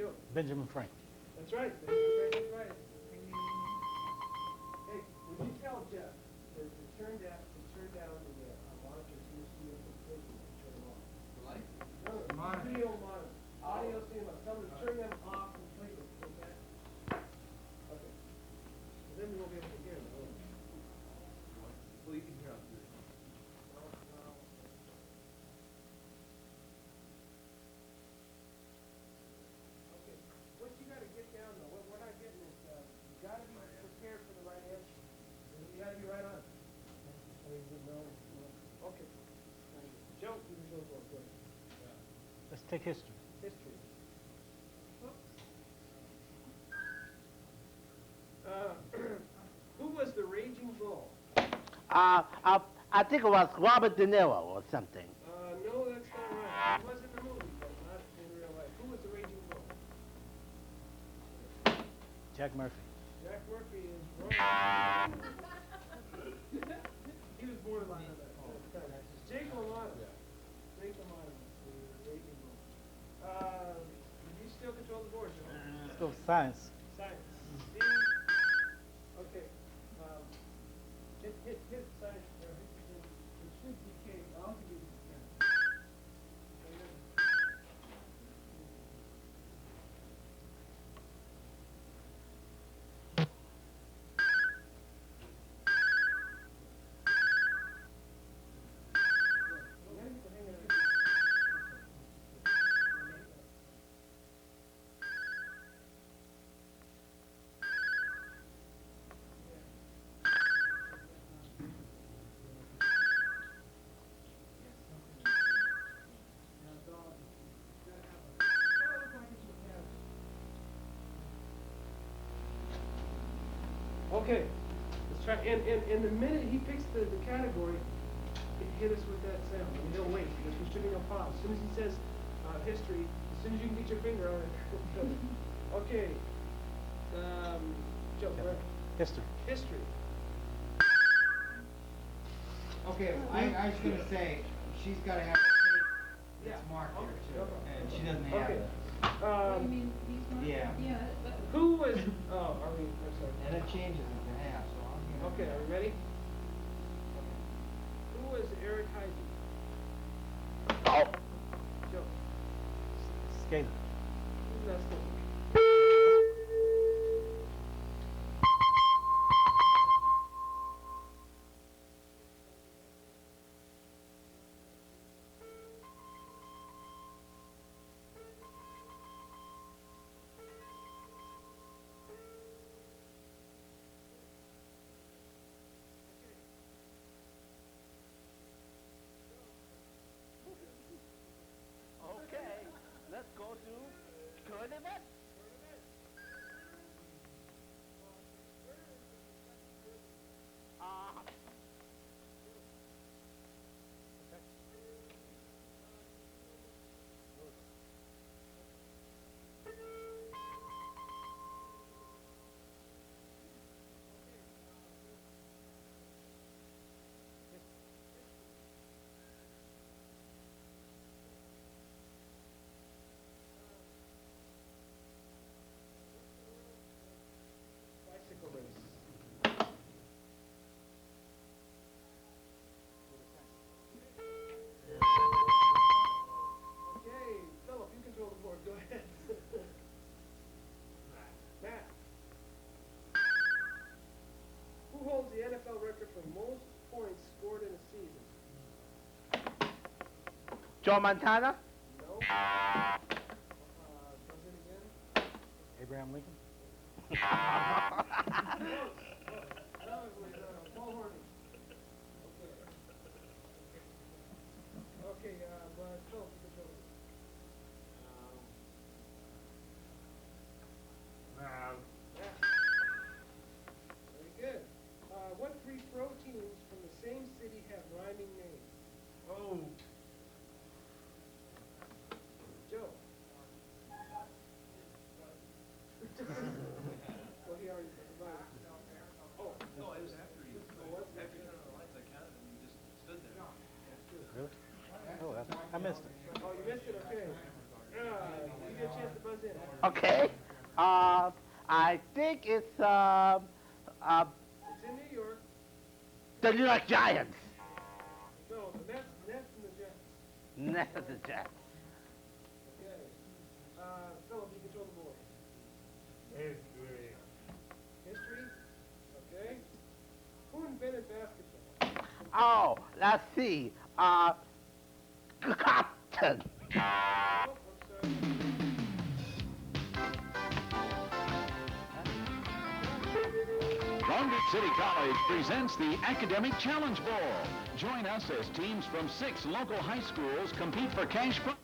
Joe. Benjamin Franklin. That's right. That's right. Hey, would you tell Jeff to turn down the monitor as soon as you turn them off? The light? No, video monitor. Audio cinema. Tell them to turn them off completely. Okay? Okay. Then we won't be able to hear them. Well, you can hear us. Okay. What you got to get down, though, what we're not getting is, you got to be prepared for the right answer. You got to be right on. Okay. Joe, you can go for it. Good. Let's take history. History. Who was the Raging Bull? I think it was Robert De Niro or something. No, that's not right. He was in the movie, but not in real life. Who was the Raging Bull? Jack Murphy. Jack Murphy is wrong. He was born in Jake LaMotta. Jake LaMotta, the Raging Bull. You still control the board, Joe? Let's go with science. Science. Okay. Hit science. It should be K. I'll give you the 10. Okay, let's try. And the minute he picks the category, hit us with that sound. I mean, he'll wait because we're shooting a pause. As soon as he says history, as soon as you can get your finger on it. Okay. Joe, right? History. History. Okay, I was gonna say, she's gotta have a tape that's marked here too, and she doesn't have Okay. it. You mean these ones? Yeah. Yeah, but Who was? Oh, I mean, I'm sorry. And it changes it to half, so I'm gonna. Okay, are we ready? Who was Eric Heisey? Oh, Joe. Skater. Who's that? okay. Let's go to current events. Bicycle race. Okay, Philip, you control the board. Go ahead. Matt. Who holds the NFL record for most points scored in a season? Joe Montana? No. Buzz in again. Abraham Lincoln. Paul Hornung. Okay, but Phil, you control it. Very good. What three proteins from the same city have rhyming names? Oh. Joe. Well, he already provided. Oh, No, it was after you. what? After you turned on the lights, I counted and you just stood there. Really? Oh, I missed it. Okay. I think it's It's in New York. the New York Giants. No, the Nets and the Jets. Next of the Jets. Okay. Philip, you control the board. History. History. Okay. Who invented basketball? Oh, let's see. Cotton. Oh, I'm sorry. Long Beach City College presents the Academic Challenge Bowl. Join us as teams from 6 local high schools compete for cash prize.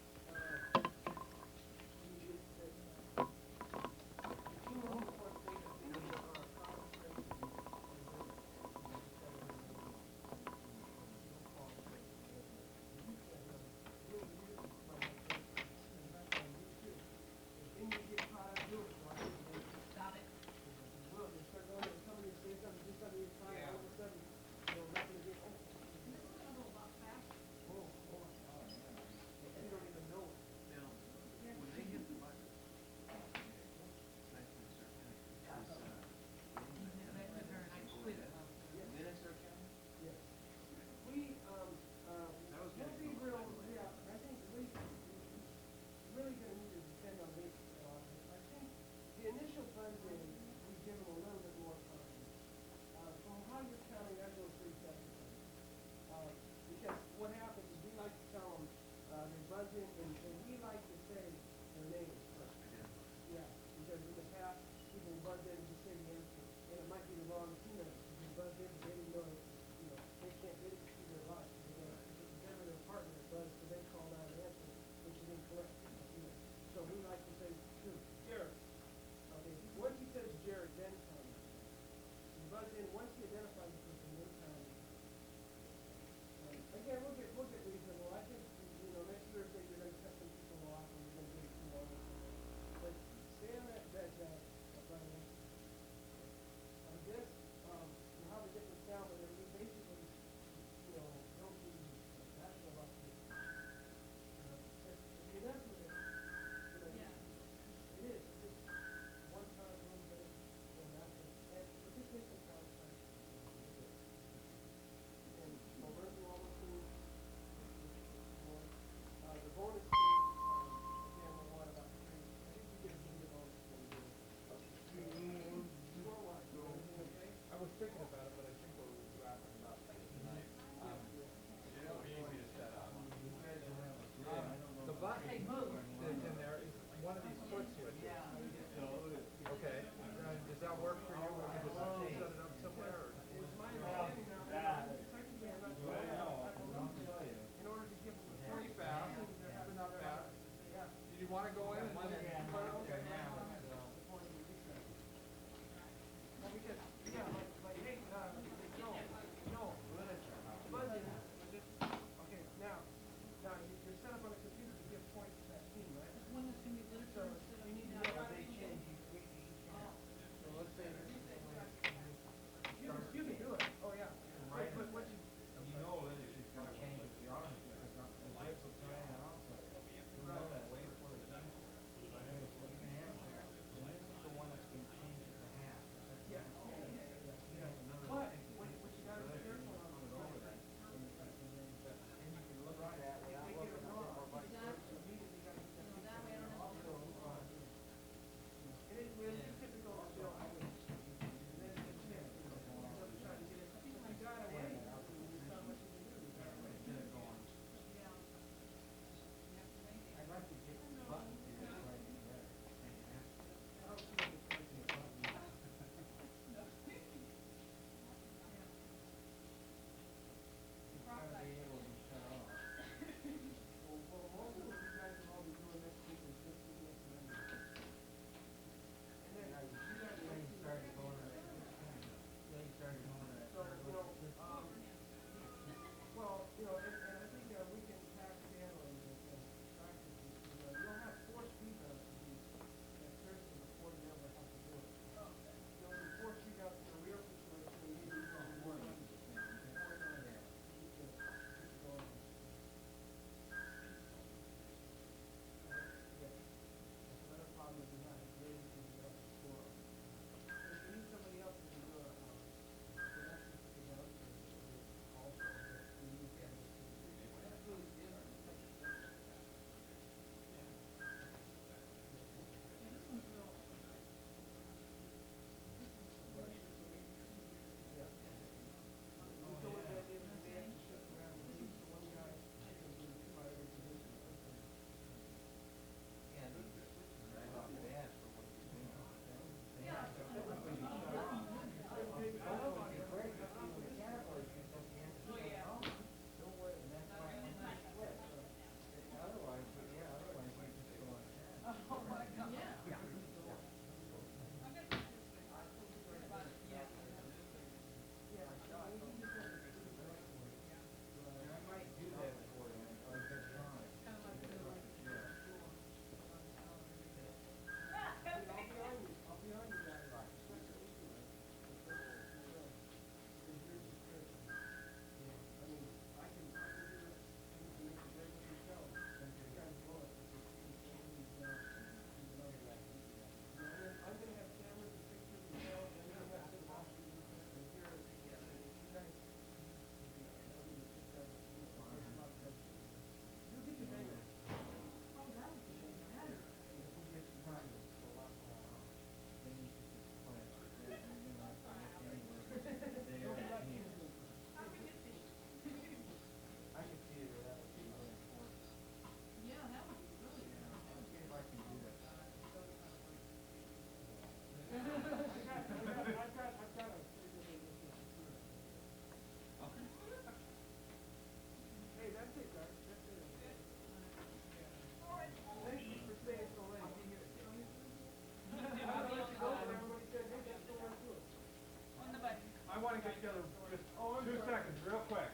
get together just 2 seconds, real quick.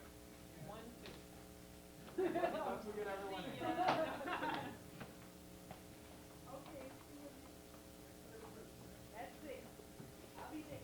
1, 2. Once we get everyone in. Okay. That's it. I'll be there.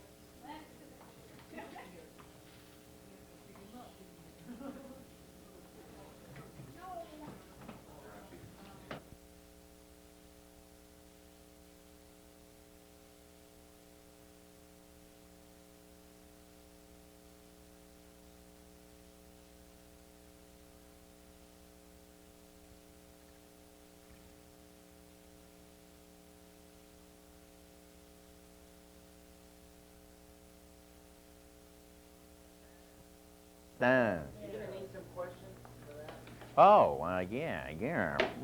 Done. You're gonna need some questions for that? Oh, yeah.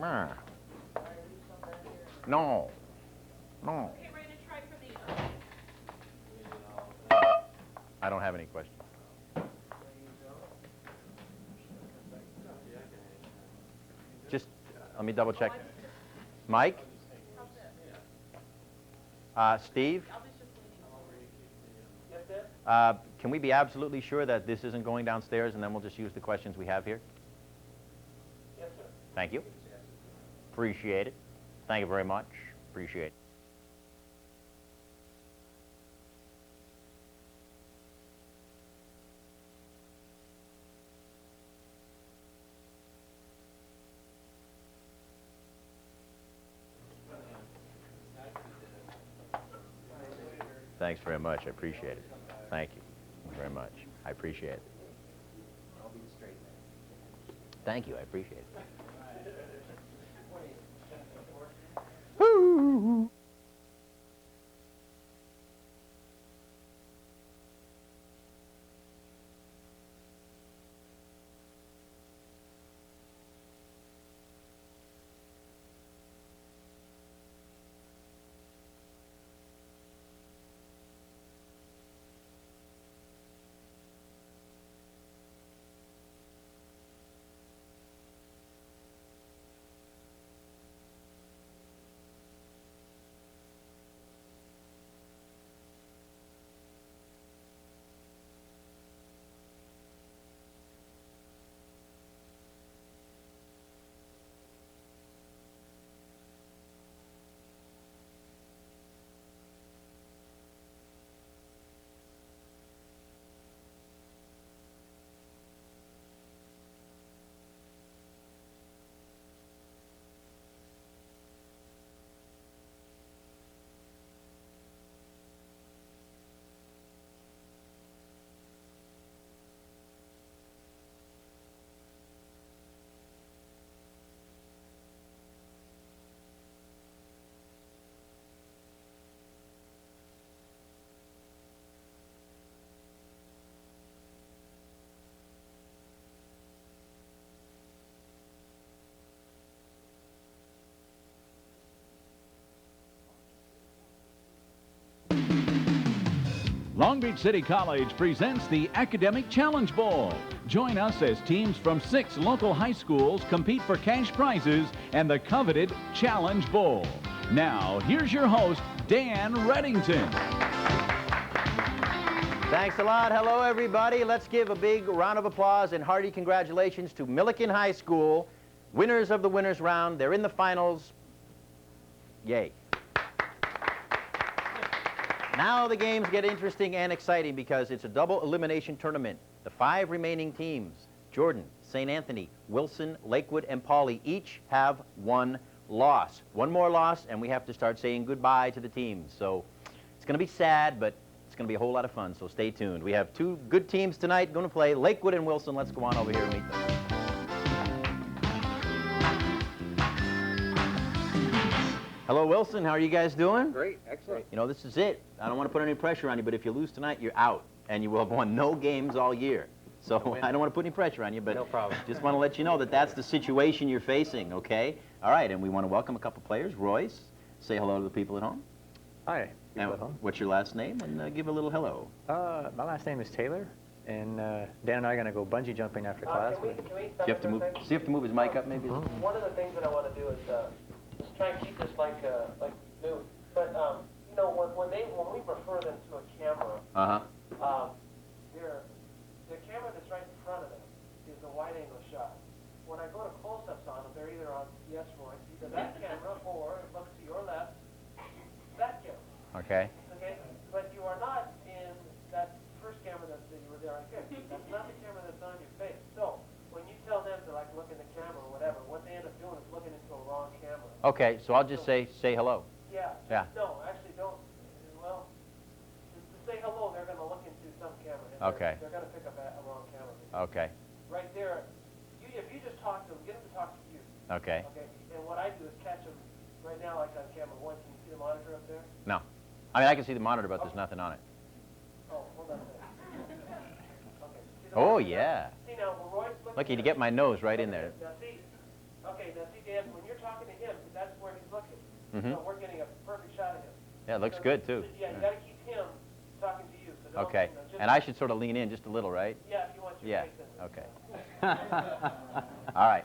No. No. Okay, we're gonna try for these. I don't have any questions. Just, let me double check. Mike? Steve? Can we be absolutely sure that this isn't going downstairs and then we'll just use the questions we have here? Yes, sir. Thank you. Appreciate it. Thank you very much. Appreciate it. Thanks very much. I appreciate it. Thank you very much. I appreciate it. I'll be the straight man. Thank you. I appreciate it. Long Beach City College presents the Academic Challenge Bowl. Join us as teams from 6 local high schools compete for cash prizes and the coveted Challenge Bowl. Now, here's your host, Dan Reddington. Thanks a lot. Hello, everybody. Let's give a big round of applause and hearty congratulations to Milliken High School, winners of the winners round. They're in the finals. Yay. Now the games get interesting and exciting because it's a double elimination tournament. The 5 remaining teams, Jordan, St. Anthony, Wilson, Lakewood, and Pauley, each have 1 loss. 1 more loss, and we have to start saying goodbye to the teams. So it's going to be sad, but it's going to be a whole lot of fun, so stay tuned. We have 2 good teams tonight going to play, Lakewood and Wilson. Let's go on over here and meet them. Hello, Wilson. How are you guys doing? Great, excellent. You know, this is it. I don't want to put any pressure on you, but if you lose tonight, you're out, and you will have won no games all year. So I don't want to put any pressure on you, but No problem. just want to let you know that that's the situation you're facing, okay? All right, and we want to welcome a couple players. Royce, say hello to the people at home. Hi, And people at home. what's your last name? And give a little hello. My last name is Taylor, and Dan and I are going to go bungee jumping after class. Do you have to move? Does he have to move his mic up, maybe? One of the things that I want to do is try and keep this like new. But you know, when we refer them to a camera, Uh-huh. there wide-angle shot. When I go to close-ups on them, they're either on, yes, Roy, either that camera or it looks to your left, that camera. Okay. Okay? But you are not in that first camera that you were there right there. That's not the camera that's on your face. So, when you tell them to like look in the camera or whatever, what they end up doing is looking into a wrong camera. Okay, so I'll just say hello. Yeah. Yeah. No, actually don't. Well, to say hello, they're going to look into some camera. And Okay. They're going to pick up a wrong camera. Okay. Right there, if you just talk to them, get them to talk to you. Okay. Okay. And what I do is catch them right now, like on camera 1. Can you see the monitor up there? No. I mean, I can see the monitor, but there's nothing on it. Oh, hold on a second. Okay. See the Oh, monitor? yeah. See now, when Roy's looking Lucky to at get it- my nose right in there. Now see, okay, now see, Dan, when you're talking to him, that's where he's looking. Mhm. So we're getting a perfect shot of him. Yeah, it looks So- good, too. Yeah, you got to keep him talking to you. So don't, Okay. you know, just, And I should sort of lean in just a little, right? Yeah, if you want your Yeah. face in there. Okay. All right.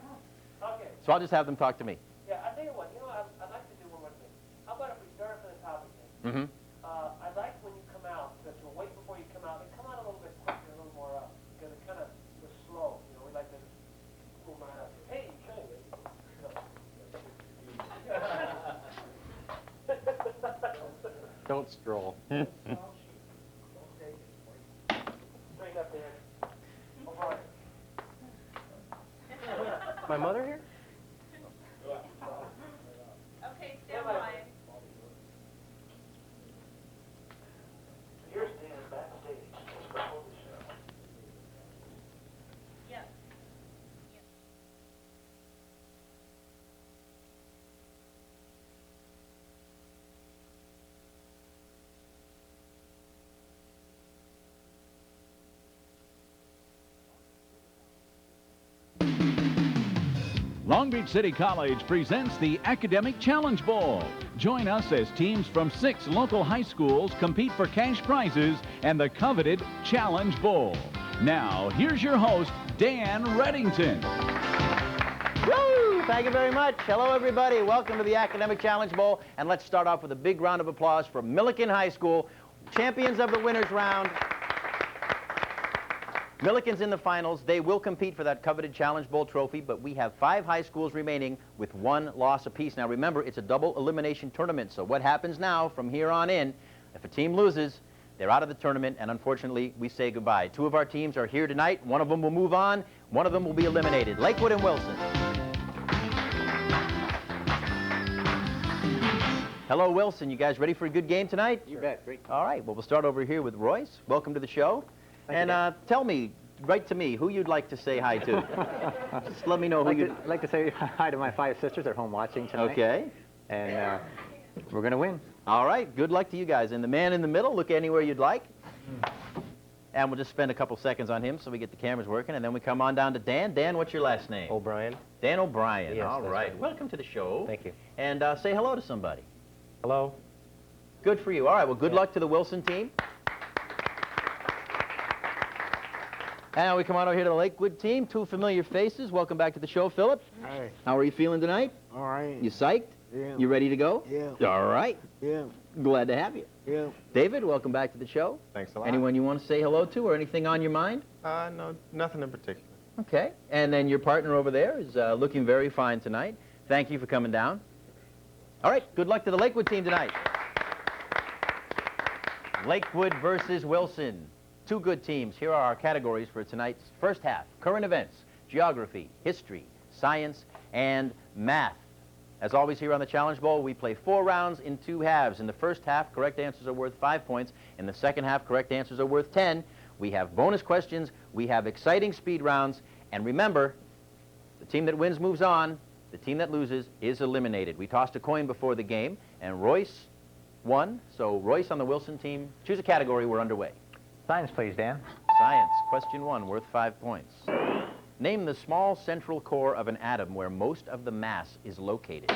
Okay. So I'll just have them talk to me. Yeah, I tell you what, I'd like to do one more thing. How about if we start from the top again? Mm-hmm. I'd like when you come out, to wait before you come out, and come out a little bit quicker, a little more up, because it kind of was slow. You know, we like to move right up. Hey, Don't stroll. straight up there. Over on it. My mother here? Okay, stand by. Here's Dan backstage. Just before the show. Yes. Long Beach City College presents the Academic Challenge Bowl. Join us as teams from 6 local high schools compete for cash prizes and the coveted Challenge Bowl. Now, here's your host, Dan Reddington. Woo! Thank you very much. Hello, everybody. Welcome to the Academic Challenge Bowl. And let's start off with a big round of applause for Milliken High School, champions of the winners round. Milliken's in the finals. They will compete for that coveted Challenge Bowl trophy, but we have 5 high schools remaining with 1 loss apiece. Now, remember, it's a double elimination tournament, so what happens now from here on in, if a team loses, they're out of the tournament, and unfortunately, we say goodbye. 2 of our teams are here tonight. 1 of them will move on. 1 of them will be eliminated. Lakewood and Wilson. Hello, Wilson. You guys ready for a good game tonight? You bet. Great. All right. Well, we'll start over here with Royce. Welcome to the show. Thank you, And tell me, right to me, who you'd like to say hi to. Just let me know who I'd like to say hi to my 5 sisters at home watching tonight. Okay. And we're going to win. All right. Good luck to you guys. And the man in the middle, look anywhere you'd like. And we'll just spend a couple seconds on him so we get the cameras working, and then we come on down to Dan. Dan, what's your last name? O'Brien. Dan O'Brien. Yes, All that's right. right. Welcome to the show. Thank you. And say hello to somebody. Hello. Good for you. All right. Well, good luck to the Wilson team. And we come on over here to the Lakewood team. 2 familiar faces. Welcome back to the show, Philip. Hi. How are you feeling tonight? All right. You psyched? Yeah. You ready to go? Yeah. All right. Yeah. Glad to have you. Yeah. David, welcome back to the show. Thanks a lot. Anyone you want to say hello to or anything on your mind? No, nothing in particular. Okay. And then your partner over there is looking very fine tonight. Thank you for coming down. All right. Good luck to the Lakewood team tonight. Lakewood versus Wilson. 2 good teams. Here are our categories for tonight's first half. Current events, geography, history, science, and math. As always here on the Challenge Bowl, we play 4 rounds in 2 halves. In the first half, correct answers are worth 5 points. In the second half, correct answers are worth 10. We have bonus questions. We have exciting speed rounds. And remember, the team that wins moves on. The team that loses is eliminated. We tossed a coin before the game, and Royce won. So Royce on the Wilson team, choose a category. We're underway. Science, please, Dan. Science, question 1, worth 5 points. Name the small central core of an atom where most of the mass is located.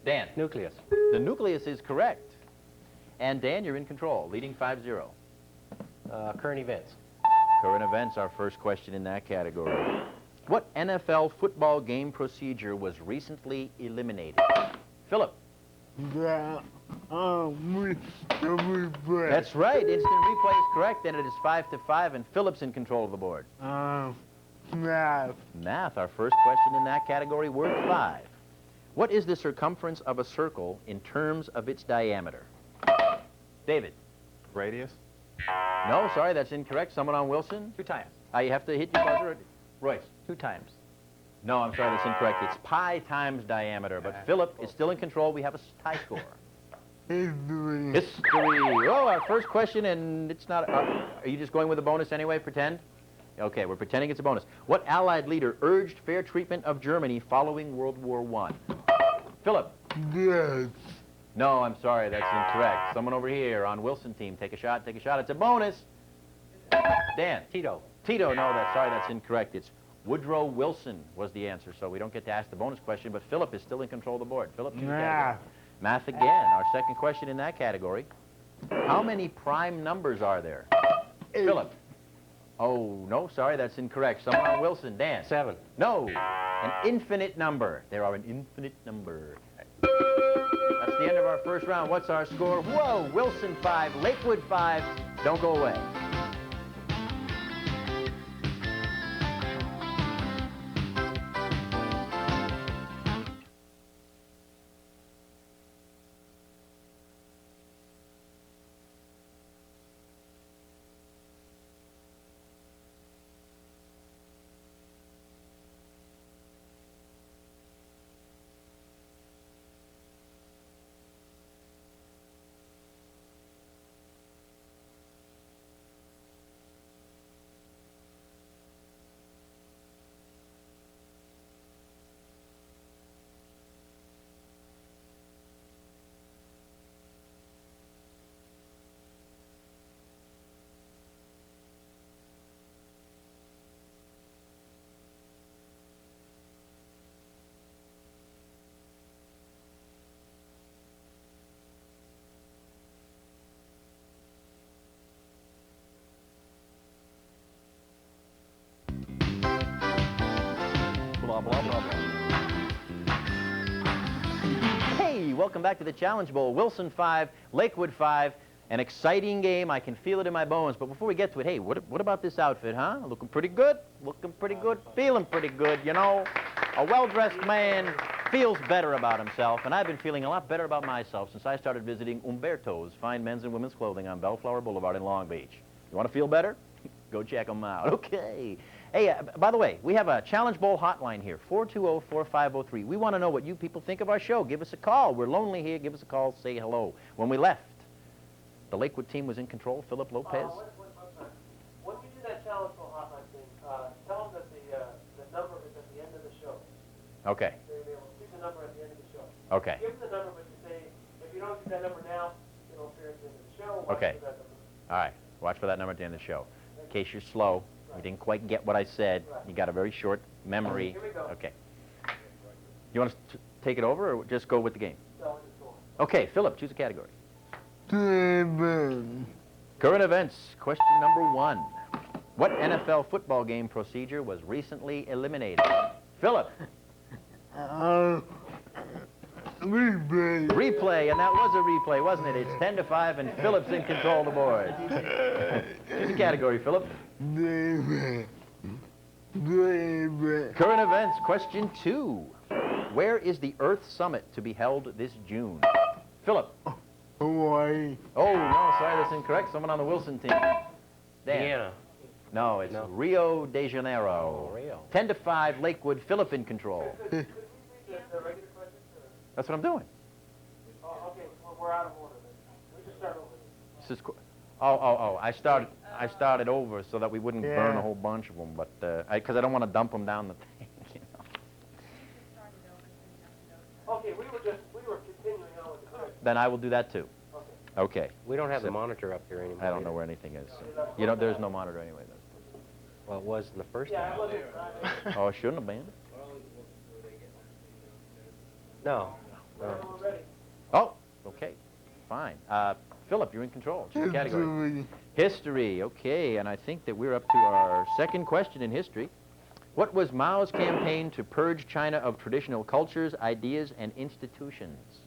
Dan. Nucleus. The nucleus is correct. And Dan, you're in control, leading 5-0. Current events. Current events, our first question in that category. What NFL football game procedure was recently eliminated? Philip. That's right. Instant replay is correct, and it is 5-5, and Philip's in control of the board. Math. Math, our first question in that category, word 5. What is the circumference of a circle in terms of its diameter? David? Radius? No, sorry, that's incorrect. Someone on Wilson? 2 times. You have to hit your buzzer. Royce? 2 times. No, I'm sorry, that's incorrect. It's pi times diameter, but Philip is still in control. We have a tie score. History. Oh, our first question, and it's not... are you just going with a bonus anyway? Pretend? Okay, we're pretending it's a bonus. What Allied leader urged fair treatment of Germany following World War I? Philip? Yes. No, I'm sorry, that's incorrect. Someone over here on Wilson team, take a shot, take a shot. It's a bonus. Dan? Tito. Tito, no, that's incorrect. It's Woodrow Wilson was the answer, so we don't get to ask the bonus question, but Philip is still in control of the board. Philip, choose a category. Math again, our second question in that category. How many prime numbers are there? Philip? Oh, no, sorry, that's incorrect. Someone on Wilson. Dan? 7. No, an infinite number. There are an infinite number. That's the end of our first round. What's our score? Whoa, Wilson 5, Lakewood 5. Don't go away. Blah, blah, blah, blah. Hey, welcome back to the Challenge Bowl. Wilson 5, Lakewood 5. An exciting game. I can feel it in my bones. But before we get to it, hey, what about this outfit, huh? Looking pretty good? Looking pretty good? Feeling pretty good, you know? A well-dressed man feels better about himself, and I've been feeling a lot better about myself since I started visiting Umberto's fine men's and women's clothing on Bellflower Boulevard in Long Beach. You want to feel better? Go check them out. Okay. Hey, by the way, we have a Challenge Bowl hotline here, 420-4503. We want to know what you people think of our show. Give us a call. We're lonely here. Give us a call. Say hello. When we left, the Lakewood team was in control. Philip Lopez. When you do that Challenge Bowl hotline thing, tell them that the number is at the end of the show. Okay. They will keep the number at the end of the show. Okay. Give them the number, but you say, if you don't get that number now, it'll appear at the end of the show. Okay. All right. Watch for that number at the end of the show. In case you're slow, you didn't quite get what I said, you got a very short memory. Here we go. Okay. You want us to take it over or just go with the game? Okay, Philip, choose a category. Current events, question number 1. What NFL football game procedure was recently eliminated? Philip. Replay, and that was a replay, wasn't it? It's 10-5, and Philip's in control of the board. Choose a category, Philip. Current events, question 2. Where is the Earth Summit to be held this June? Philip. Hawaii. Oh, no, sorry, that's incorrect. Someone on the Wilson team. Dan. Vienna. No, it's Rio de Janeiro. Oh, Rio. 10-5, Lakewood, Philip in control. That's what I'm doing. Okay, well, we're out of order then. We just start over. This is I started over so that we wouldn't burn a whole bunch of them, but because I don't want to dump them down the thing. You know? Okay, we were continuing on with the question. Then I will do that too. Okay. We don't have the monitor up here anymore. I don't know where anything is. So. You know, there's no monitor anyway. Though. Well, it was in the first Yeah, time. I wasn't. Oh, it shouldn't have been. No. We're ready. Oh, okay, fine. Philip, you're in control. Choose a category. History, okay, and I think that we're up to our second question in history. What was Mao's campaign to purge China of traditional cultures, ideas, and institutions?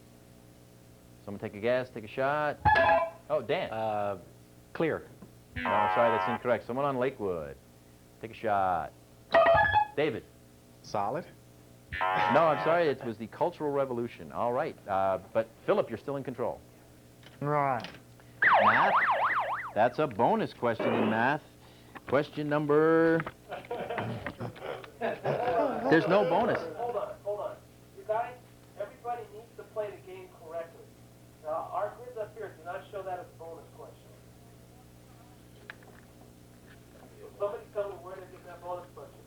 Someone take a guess, take a shot. Oh, Dan. Clear. Oh, sorry, that's incorrect. Someone on Lakewood. Take a shot. David. Solid. No, I'm sorry, it was the Cultural Revolution. All right, but Philip, you're still in control. Right. Math? That's a bonus question in math. Question number... There's no bonus. Hold on. You guys, everybody needs to play the game correctly. Our grids up here do not show that as a bonus question. So somebody tell me where to get that bonus question.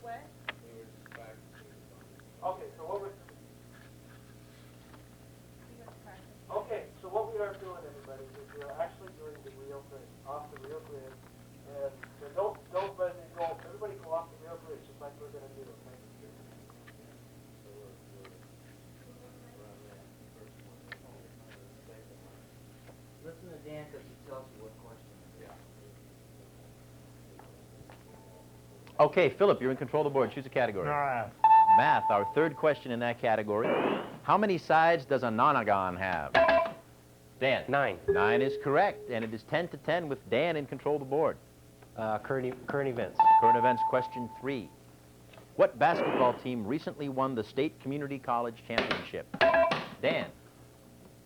What? Okay, so what we're... Okay, so what we are doing, everybody, is we are actually doing the real thing, off the real grid. And so everybody go off the real grid, just like we're going to do, okay? Listen to Dan because he tells you what question it is. Okay, Philip, you're in control of the board. Choose a category. Right. Math, our third question in that category. How many sides does a nonagon have? Dan. 9. 9 is correct, and it is 10-10 with Dan in control of the board. Current events. Current events, question 3. What basketball team recently won the State Community College Championship? Dan.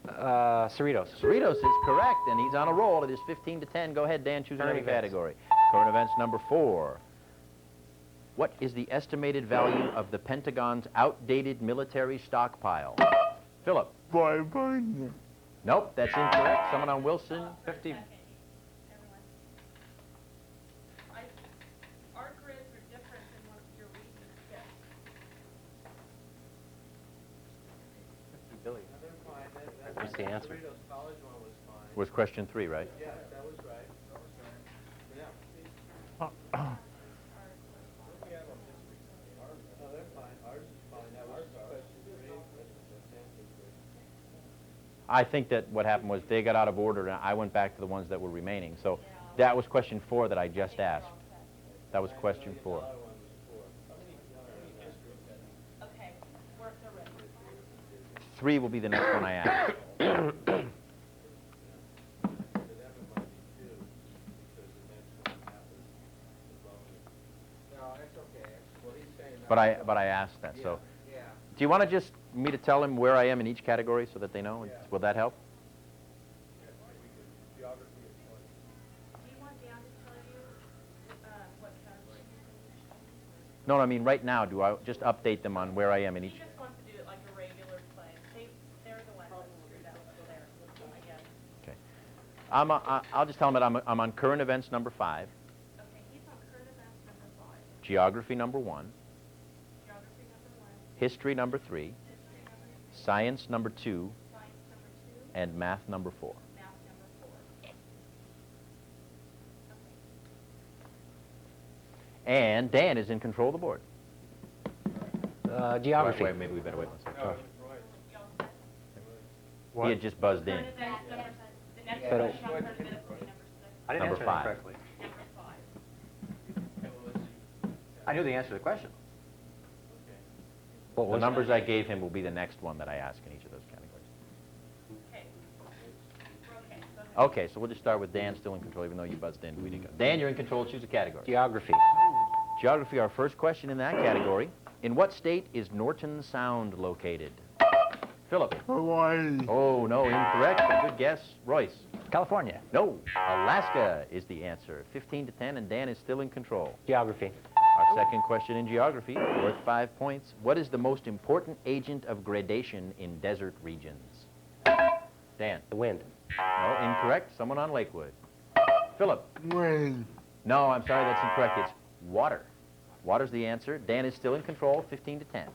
Cerritos. Cerritos is correct, and he's on a roll. It is 15-10. Go ahead, Dan, choose another Current events. category. Current events number 4. What is the estimated value of the Pentagon's outdated military stockpile? Philip. 5 billion. Nope, that's incorrect. Someone on Wilson. 50. Our grids are different than what your regions get. What's the answer? Was question 3, right? I think that what happened was they got out of order, and I went back to the ones that were remaining. So that was question 4 that I just asked. That was question 4. Okay, work the rest. 3 will be the next one I ask. No, that's okay. Well, he's saying But I asked that. So yeah. do you want to just me to tell him where I am in each category so that they know? Will that help? Do you want Dan to tell you what category you're in? No, I mean right now. Do I just update them on where I am in He each? just wants to do it like a regular play. They're the ones that screwed up there, I guess. Okay. I'll just tell them that I'm on current events number 5, Okay, he's on current events number 5, geography number 1, geography number 1, history number 3, history number 2, science number 2, science number 2, and math number 4. math number 4. Okay. And Dan is in control of the board. Geography. Wait, maybe we better wait 1 second. Y'all set? He had just buzzed in. Current events number 6. The next But question on current events will be number 6. I didn't Number answer 5. that correctly. Number 5. I knew the answer to the question. The numbers I gave him will be the next one that I ask in each of those categories. Okay. Okay, go ahead. Okay, so we'll just start with Dan still in control, even though you buzzed in. We didn't go. Dan, you're in control. Choose a category. Geography. Geography, our first question in that category. In what state is Norton Sound located? Philip. Hawaii. Oh, no, incorrect. But good guess. Royce. California. No, Alaska is the answer. 15-10, and Dan is still in control. Geography. Our second question in geography, worth 5 points. What is the most important agent of gradation in desert regions? Dan. The wind. No, incorrect. Someone on Lakewood. Philip. Rain. No, I'm sorry, that's incorrect. It's water. Water's the answer. Dan is still in control, 15-10.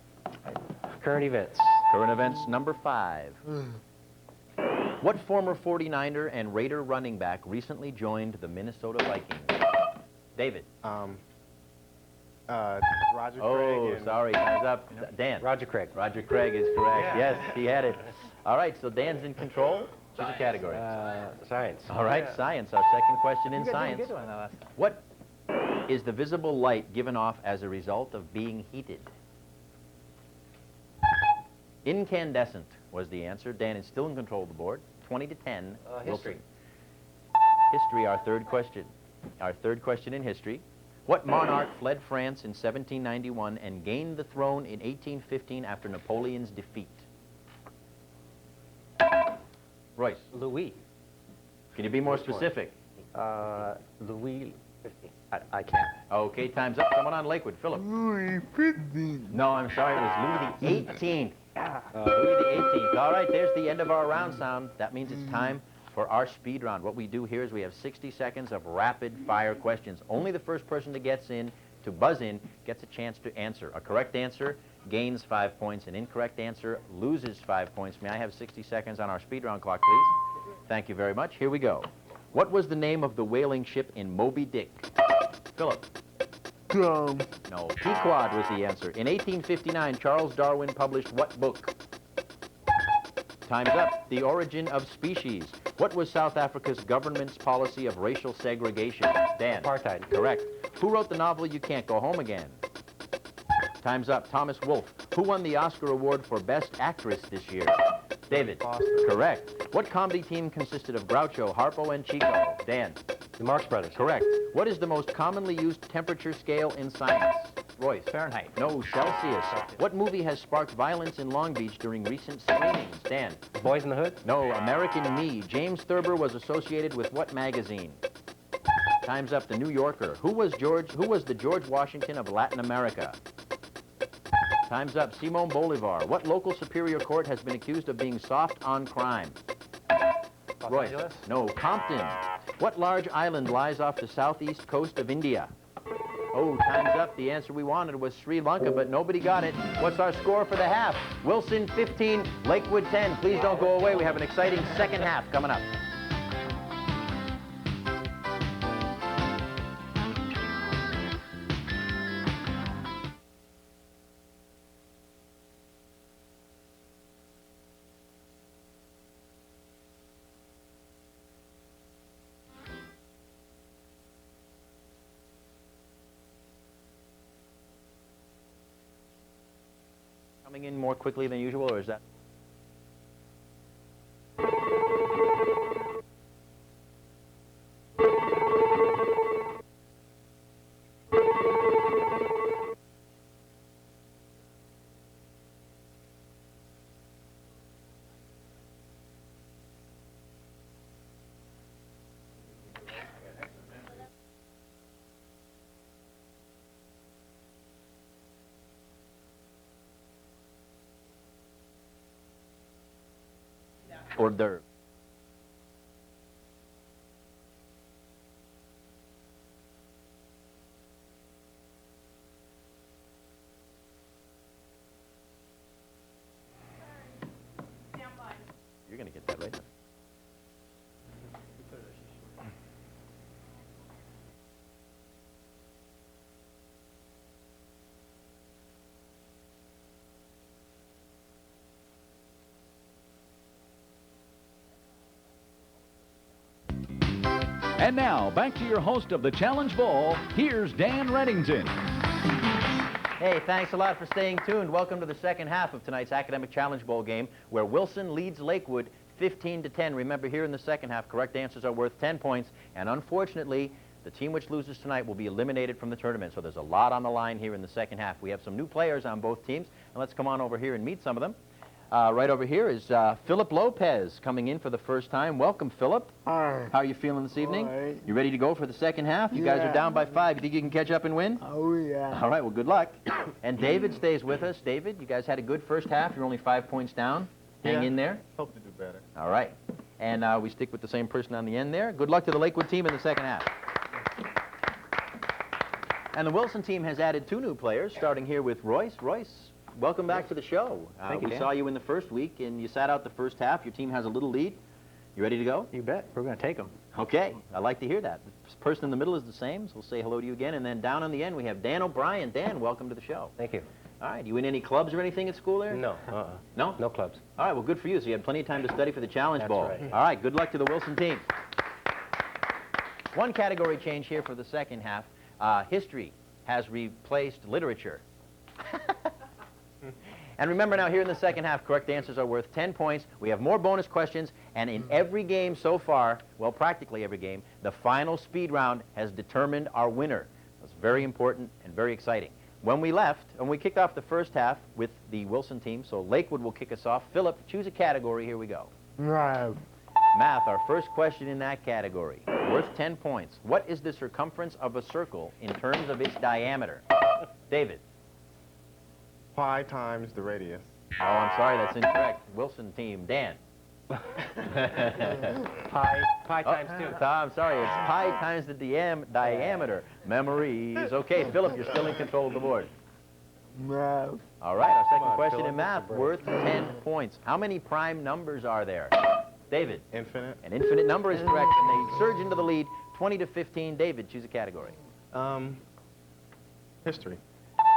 Current events. Current events number 5. What former 49er and Raider running back recently joined the Minnesota Vikings? David. Roger Oh, Craig and sorry, time's up. Dan. Roger Craig. Roger Craig is correct. Yeah. Yes, he had it. All right, so Dan's in control. Choose a category. Science. All right, science, our second question in science. Good one last time. What is the visible light given off as a result of being heated? Incandescent was the answer. Dan is still in control of the board. 20 to 10. History. History, our third question. Our third question in history. What monarch fled France in 1791 and gained the throne in 1815 after Napoleon's defeat? Royce, Louis. can you be more Which one? specific? Louis. I can't. Okay, time's up. Someone on Lakewood. Philip. Louis 15. No, I'm sorry. It was Louis the 18th. Louis the 18th. All right, there's the end of our round sound. That means it's time for our speed round. What we do here is we have 60 seconds of rapid-fire questions. Only the first person that gets in to buzz in gets a chance to answer. A correct answer gains 5 points. An incorrect answer loses 5 points. May I have 60 seconds on our speed round clock, please? Thank you very much. Here we go. What was the name of the whaling ship in Moby Dick? Philip. Tom. No, Pequod was the answer. In 1859, Charles Darwin published what book? Time's up. The Origin of Species. What was South Africa's government's policy of racial segregation? Dan. Apartheid. Correct. Who wrote the novel You Can't Go Home Again? Time's up. Thomas Wolfe. Who won the Oscar Award for Best Actress this year? David. Foster. Correct. What comedy team consisted of Groucho, Harpo, and Chico? Dan. The Marx Brothers. Correct. What is the most commonly used temperature scale in science? Royce. Fahrenheit. No, Celsius. What movie has sparked violence in Long Beach during recent screenings? Dan. Boys in the Hood. No, American Me. James Thurber was associated with what magazine? Time's up. The New Yorker. Who was the George Washington of Latin America? Time's up. Simon Bolivar. What local superior court has been accused of being soft on crime? Los Royce. Angeles. No, Compton. What large island lies off the southeast coast of India? Oh, time's up. The answer we wanted was Sri Lanka, but nobody got it. What's our score for the half? Wilson 15, Lakewood 10. Please don't go away. We have an exciting second half coming up. Coming in more quickly than usual, or is that? Hors d'oeuvre. Stand by. You're going to get that right. And now, back to your host of the Challenge Bowl. Here's Dan Reddington. Hey, thanks a lot for staying tuned. Welcome to the second half of tonight's Academic Challenge Bowl game, where Wilson leads Lakewood 15 to 10. Remember, here in the second half, correct answers are worth 10 points, and unfortunately, the team which loses tonight will be eliminated from the tournament. So there's a lot on the line here in the second half. We have some new players on both teams, and let's come on over here and meet some of them. Right over here is Philip Lopez coming in for the first time. Welcome, Philip. Hi. How are you feeling this evening? All right. You ready to go for the second half? You guys are Yeah. down by 5. You think you can catch up and win? Oh, yeah. All right, well, good luck. And David stays with us. David, you guys had a good first half. You're only 5 points down. Hang Yeah. in there. Hope to do better. All right. And we stick with the same person on the end there. Good luck to the Lakewood team in the second half. And the Wilson team has added 2 new players, starting here with Royce. Royce, welcome back to the show. Thank you, We Dan. saw you in the first week, and you sat out the first half. Your team has a little lead. You ready to go? You bet. We're going to take them. Okay, I like to hear that. The person in the middle is the same, so we'll say hello to you again. And then down on the end, we have Dan O'Brien. Dan, welcome to the show. Thank you. All right, you in any clubs or anything at school there? No. No? No clubs. All right, well, good for you. So you had plenty of time to study for the Challenge That's Bowl. right. All right, good luck to the Wilson team. One category change here for the second half. History has replaced literature. And remember now, here in the second half, correct answers are worth 10 points. We have more bonus questions, and in every game so far, well, practically every game, the final speed round has determined our winner. That's very important and very exciting. When we left, and we kicked off the first half with the Wilson team, so Lakewood will kick us off. Philip, choose a category. Here we go. Math. Math, our first question in that category, worth 10 points. What is the circumference of a circle in terms of its diameter? David. Pi times the radius. Oh, I'm sorry, that's incorrect. Wilson team. Dan. Pi times 2. Tom, sorry, it's pi times the diameter. Memories. Okay, Philip, you're still in control of the board. Math. All right, our second on, question Philip, in math, it's a break. worth 10 points. How many prime numbers are there? David. Infinite. An infinite number is correct, and they surge into the lead, 20 to 15. David, choose a category. History.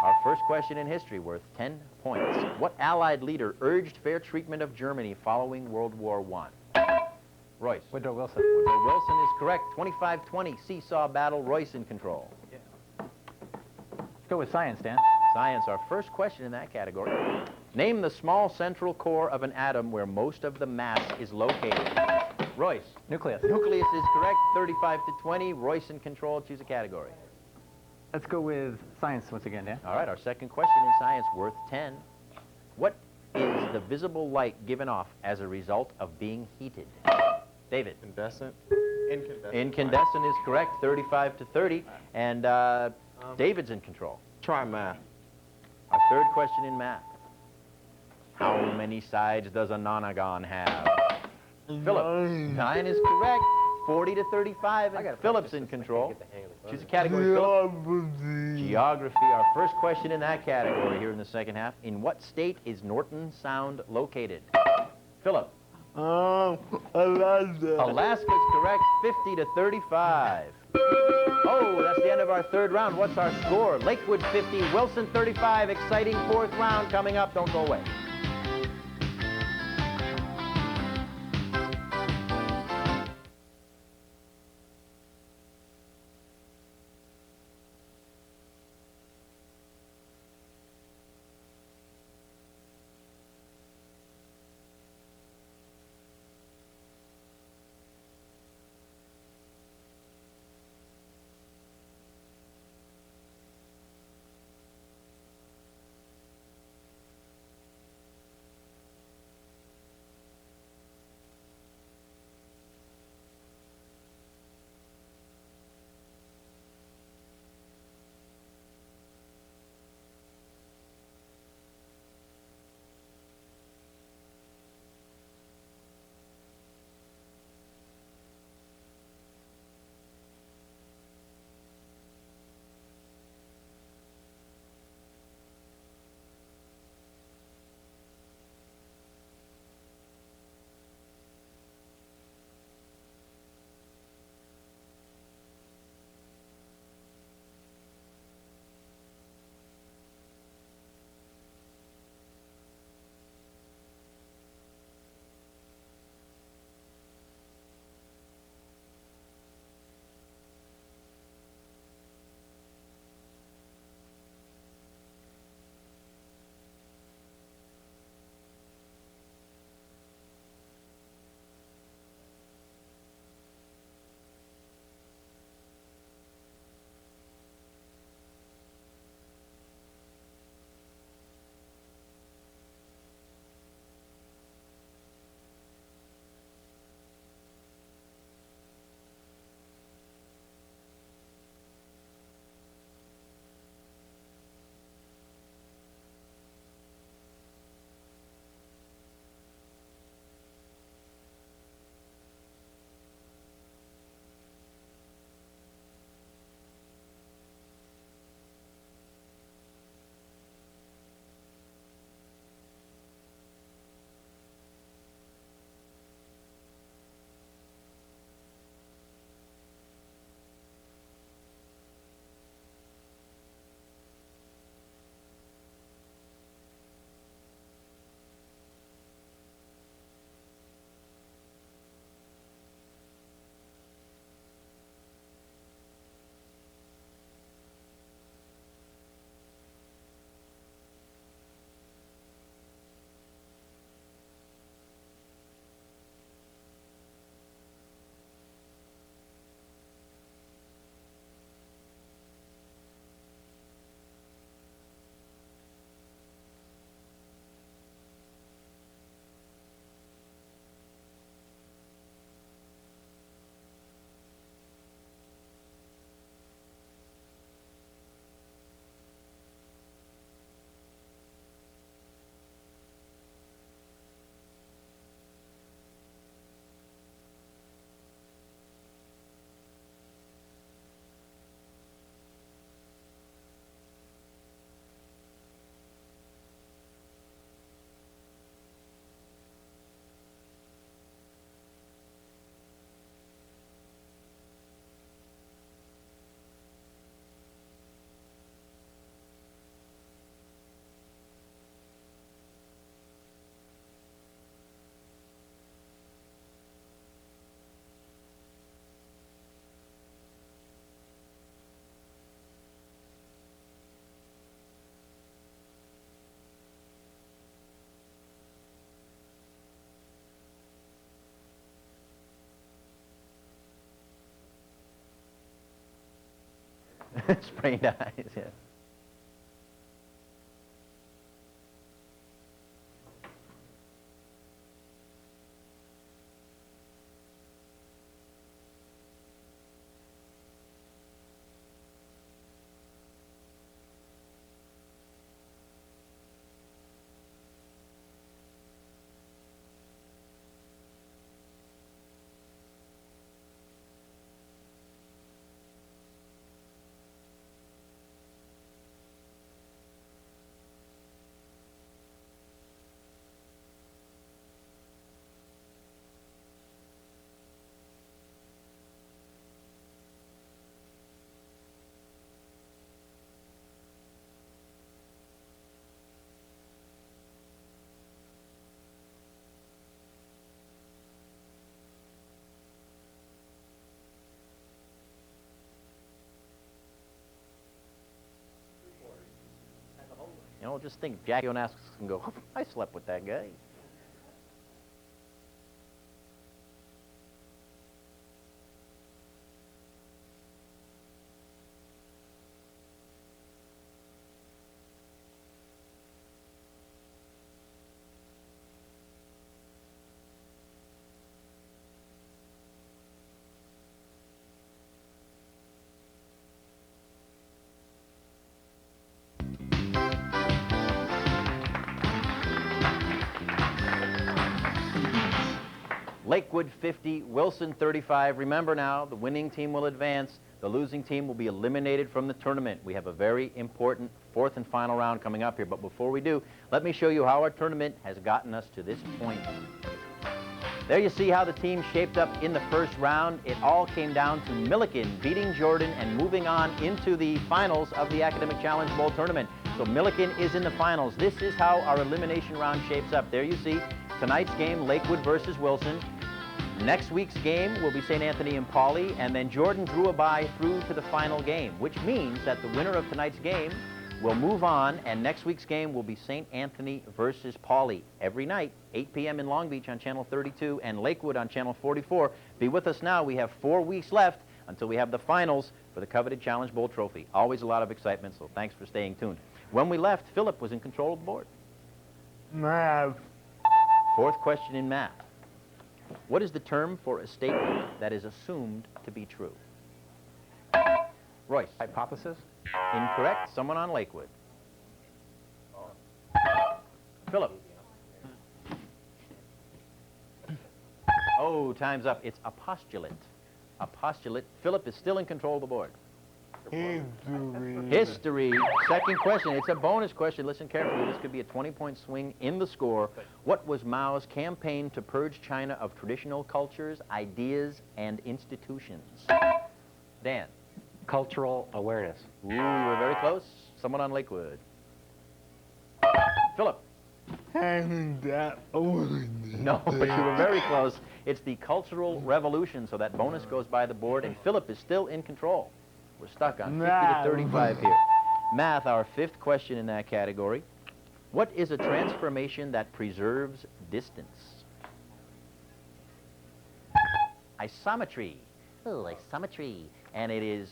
Our first question in history, worth 10 points. What Allied leader urged fair treatment of Germany following World War I? Royce. Woodrow Wilson. Woodrow Wilson is correct. 25-20, seesaw battle. Royce in control. Let's go with science, Dan. Science, our first question in that category. Name the small central core of an atom where most of the mass is located. Royce. Nucleus. Nucleus is correct. 35-20. Royce in control. Choose a category. Let's go with science once again, Dan. All right, our second question in science, worth 10. What is the visible light given off as a result of being heated? David. Incandescent. Incandescent. Incandescent is correct. 35-30. And David's in control. Try math. Our third question in math. How many sides does a nonagon have? Philip. 9 is correct. 40-35, and Philip's in control. Choose a category, Philip. Geography, our first question in that category here in the second half. In what state is Norton Sound located? Philip. Alaska. Alaska is correct, 50-35. Oh, that's the end of our third round. What's our score? Lakewood 50, Wilson 35. Exciting fourth round coming up. Don't go away. Sprained eyes, yeah. You know, just think, Jackie Onassis can go, I slept with that guy. Lakewood 50, Wilson 35. Remember now, the winning team will advance. The losing team will be eliminated from the tournament. We have a very important fourth and final round coming up here. But before we do, let me show you how our tournament has gotten us to this point. There you see how the team shaped up in the first round. It all came down to Milliken beating Jordan and moving on into the finals of the Academic Challenge Bowl tournament. So Milliken is in the finals. This is how our elimination round shapes up. There you see tonight's game, Lakewood versus Wilson. Next week's game will be St. Anthony and Pauley, and then Jordan drew a bye through to the final game, which means that the winner of tonight's game will move on, and next week's game will be St. Anthony versus Pauley every night, 8 p.m. in Long Beach on Channel 32 and Lakewood on Channel 44. Be with us now. We have 4 weeks left until we have the finals for the coveted Challenge Bowl trophy. Always a lot of excitement, so thanks for staying tuned. When we left, Philip was in control of the board. Math. Fourth question in math. What is the term for a statement that is assumed to be true? Royce. Hypothesis? Incorrect. Someone on Lakewood. Philip. Oh, time's up. It's a postulate. A postulate. Philip is still in control of the board. History. History. Second question. It's a bonus question. Listen carefully. This could be a 20-point swing in the score. What was Mao's campaign to purge China of traditional cultures, ideas, and institutions? Dan. Cultural awareness. Ooh, you were very close. Someone on Lakewood. Philip. Having that awareness. No, but you were very close. It's the Cultural Revolution, so that bonus goes by the board, and Philip is still in control. We're stuck on 50 to 35 here. Math, our fifth question in that category. What is a transformation that preserves distance? Isometry. Oh, isometry. And it is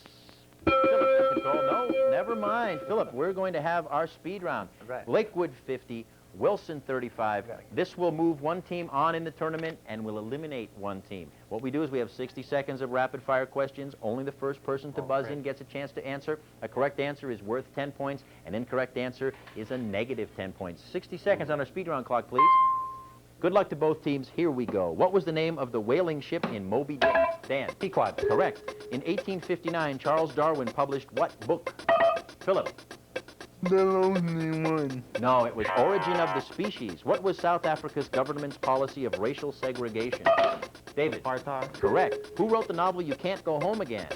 Philip in control. No, never mind. Philip, we're going to have our speed round. Right. Lakewood 50, Wilson 35. This will move one team on in the tournament and will eliminate one team. What we do is we have 60 seconds of rapid-fire questions. Only the first person to buzz in gets a chance to answer. A correct answer is worth 10 points. An incorrect answer is a negative 10 points. 60 seconds on our speed round clock, please. Good luck to both teams. Here we go. What was the name of the whaling ship in Moby Dick? Dan. Pequod. Correct. In 1859, Charles Darwin published what book? Philip. The only one. No, it was Origin of the Species. What was South Africa's government's policy of racial segregation? David. Apartheid. Correct. Who wrote the novel You Can't Go Home Again?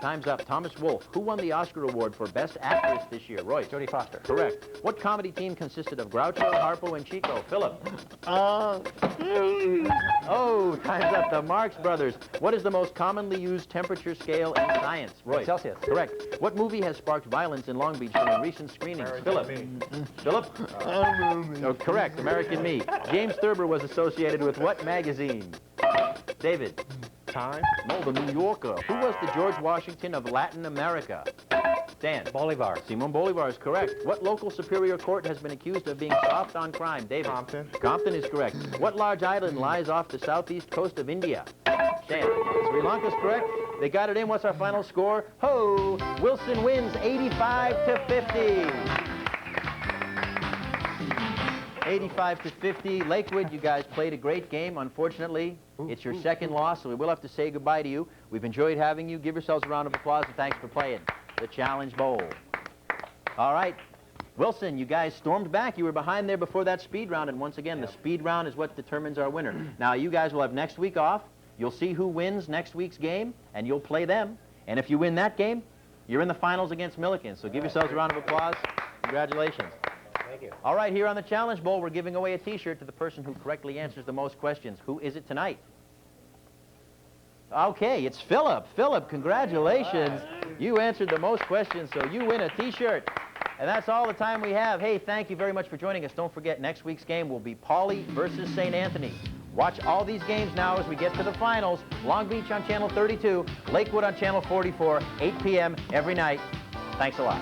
Time's up. Thomas Wolfe. Who won the Oscar Award for Best Actress this year? Royce. Jodie Foster. Correct. What comedy team consisted of Groucho, Harpo, and Chico? Philip. Oh, time's up. The Marx Brothers. What is the most commonly used temperature scale in science? Royce. Celsius. Correct. What movie has sparked violence in Long Beach during recent screenings? Philip. Philip. Oh, correct. American Me. James Thurber was associated with what magazine? David. Time. No, the New Yorker. Who was the George Washington of Latin America? Dan. Bolivar. Simon Bolivar is correct. What local superior court has been accused of being soft on crime? David. Compton. Compton is correct. What large island lies off the southeast coast of India? Dan. Sri Lanka is correct. They got it in. What's our final score? Ho! Wilson wins 85 to 50. 85 to 50. Lakewood, you guys played a great game. Unfortunately, it's your second loss, so we will have to say goodbye to you. We've enjoyed having you. Give yourselves a round of applause, and thanks for playing the Challenge Bowl. All right. Wilson, you guys stormed back. You were behind there before that speed round, and once again, the speed round is what determines our winner. Now, you guys will have next week off. You'll see who wins next week's game, and you'll play them. And if you win that game, you're in the finals against Milliken. So give yourselves a round of applause. Congratulations. Thank you. All right, here on the Challenge Bowl, we're giving away a T-shirt to the person who correctly answers the most questions. Who is it tonight? Okay, it's Philip. Philip, congratulations. You answered the most questions, so you win a T-shirt. And that's all the time we have. Hey, thank you very much for joining us. Don't forget, next week's game will be Pauley versus St. Anthony. Watch all these games now as we get to the finals. Long Beach on Channel 32, Lakewood on Channel 44, 8 p.m. every night. Thanks a lot.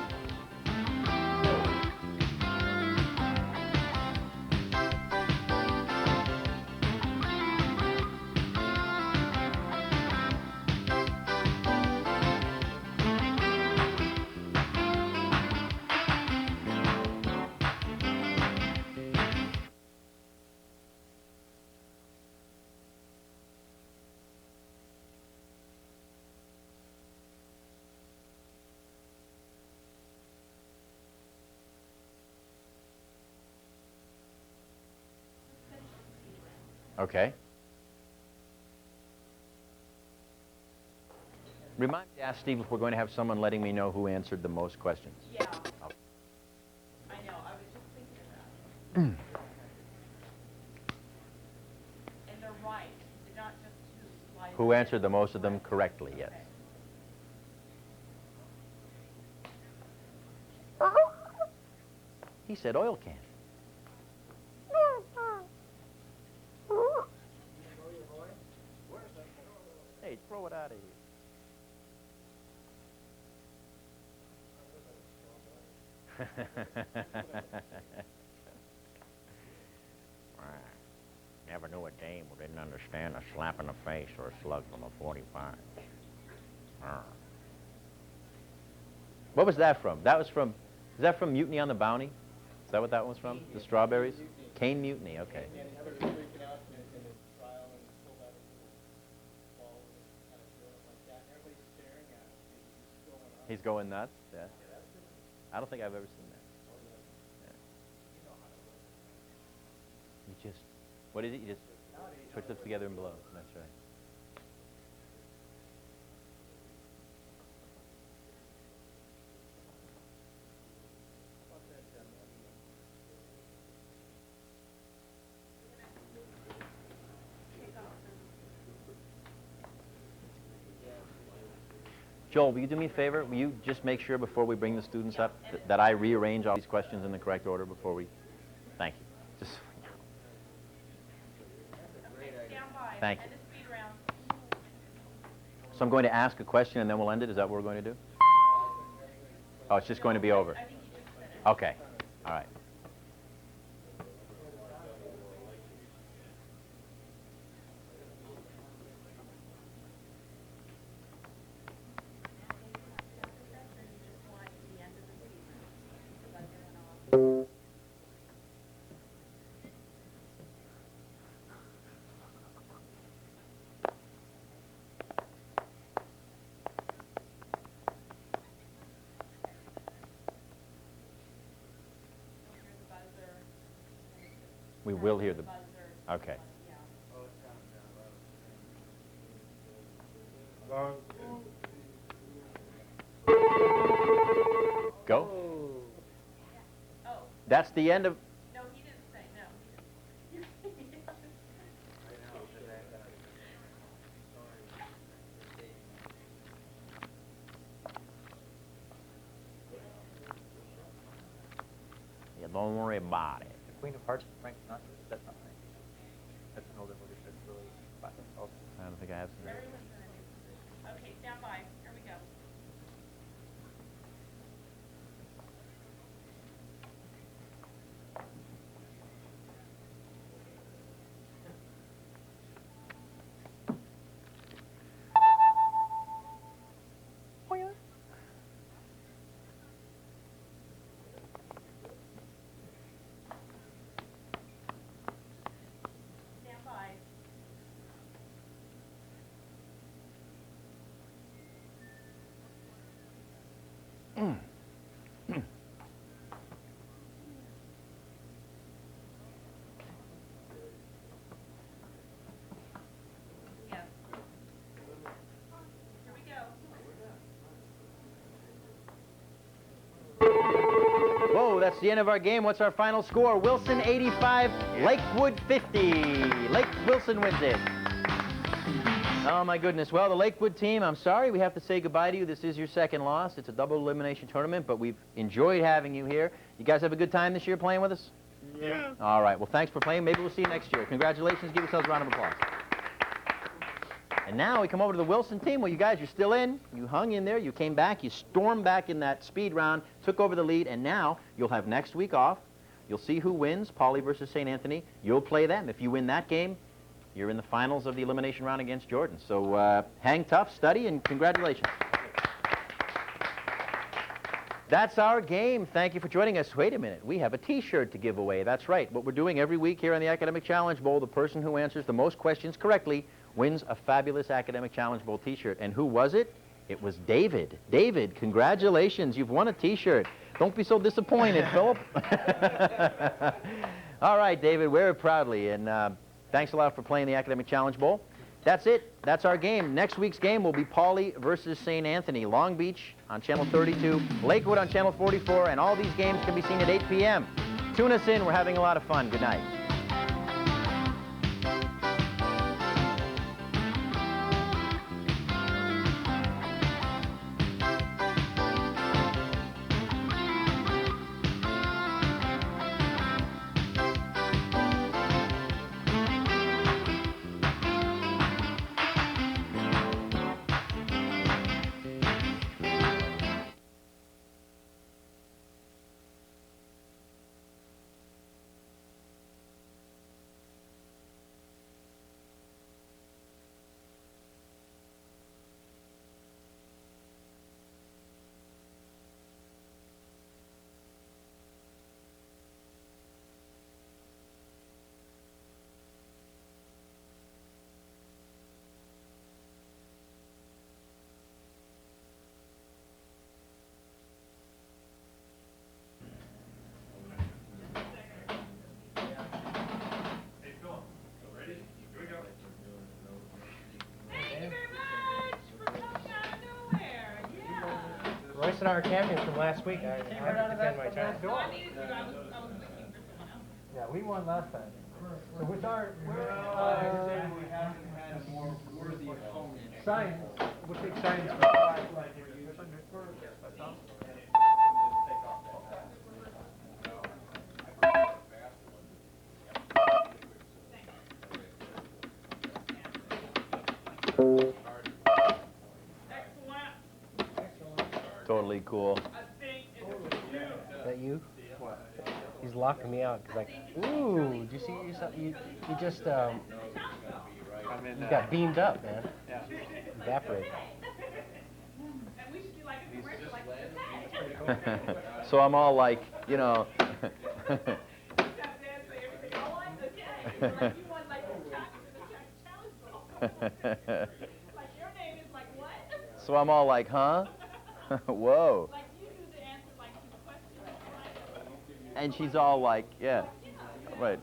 Okay. Remind me to ask Steve if we're going to have someone letting me know who answered the most questions. Yeah. Okay. I know, I was just thinking of that. And they're right, they're not just two slides. Who answered the most of them correctly, yes. Okay. He said oil can. Hey, throw it out of here. Never knew a dame who didn't understand a slap in the face or a slug from a 45. What was that from? That was from, is that from Mutiny on the Bounty? Is that what that was from? The strawberries? Cane Mutiny, okay. He's going nuts, yeah. I don't think I've ever seen that. Yeah. You just, what is it? You just put lips together and blow. That's right. Joel, will you do me a favor? Will you just make sure before we bring the students up that I rearrange all these questions in the correct order before we... Thank you. Just... Okay, stand by. Thank you. End of speed round. So I'm going to ask a question and then we'll end it? Is that what we're going to do? Oh, it's just going to be over? I think you just finished. Okay. All right. We will hear the... Okay. Go. Oh, That's the end of... no, he didn't say, no. Yeah, don't worry about it. The Queen of Hearts, Frank Sinatra. That's not right. That's an older movie. That's really classic also. I don't think I have seen that. Everyone's Stand by. Here we go. Stand by. Yes. Here we go. Whoa, that's the end of our game. What's our final score? Wilson 85, Lakewood 50. Wilson wins it. Oh my goodness. Well, the Lakewood team, I'm sorry we have to say goodbye to you. This is your second loss. It's a double elimination tournament, but we've enjoyed having you here. You guys have a good time this year playing with us? Yeah. All right. Well, thanks for playing. Maybe we'll see you next year. Congratulations. Give yourselves a round of applause. And now we come over to the Wilson team. Well, you guys, you're still in. You hung in there. You came back. You stormed back in that speed round, took over the lead, and now you'll have next week off. You'll see who wins, Pauley versus St. Anthony. You'll play them. If you win that game, you're in the finals of the elimination round against Jordan. So hang tough, study, and congratulations. That's our game. Thank you for joining us. Wait a minute. We have a T-shirt to give away. That's right. What we're doing every week here on the Academic Challenge Bowl, the person who answers the most questions correctly wins a fabulous Academic Challenge Bowl T-shirt. And who was it? It was David. David, congratulations. You've won a T-shirt. Don't be so disappointed, Philip. All right, David, wear it proudly. And thanks a lot for playing the Academic Challenge Bowl. That's it. That's our game. Next week's game will be Pauley versus St. Anthony. Long Beach on Channel 32, Lakewood on Channel 44, and all these games can be seen at 8 p.m. Tune us in. We're having a lot of fun. Good night. Royce and I are champions from last week. I defend my title. Yeah, we won last time. So what's our science? We'll take science Totally cool. Is that you? What? He's locking me out because ooh, did you see yourself? You just you got beamed up, man. Yeah. Evaporated. So I'm all like, you know. So I'm all like, huh? Whoa. And she's all like, yeah, right.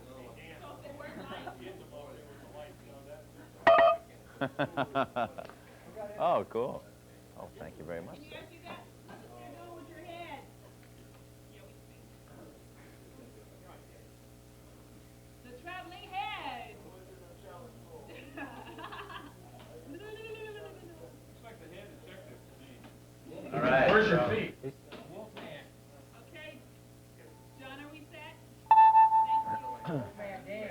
Oh, cool. Oh, thank you very much. The traveling head. All right. Where's your feet? Okay. John, are we set? Thank you.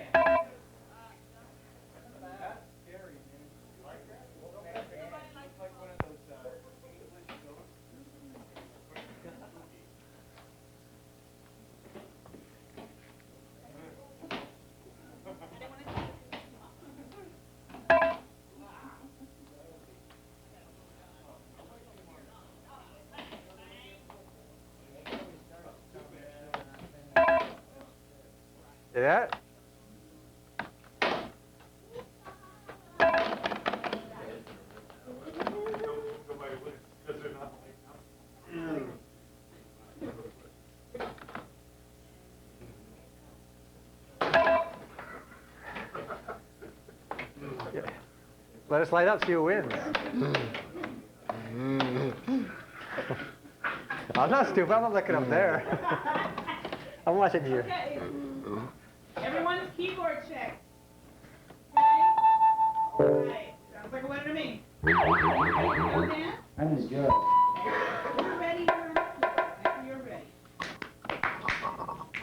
See that? Let us light up, see who wins. I'm not stupid, I'm not looking up there. I'm watching you. Okay. Everyone's keyboard check. Okay? All right. Sounds like a winner to me. Dan? I'm as good. You're ready to run the keyboard. Whenever you're ready.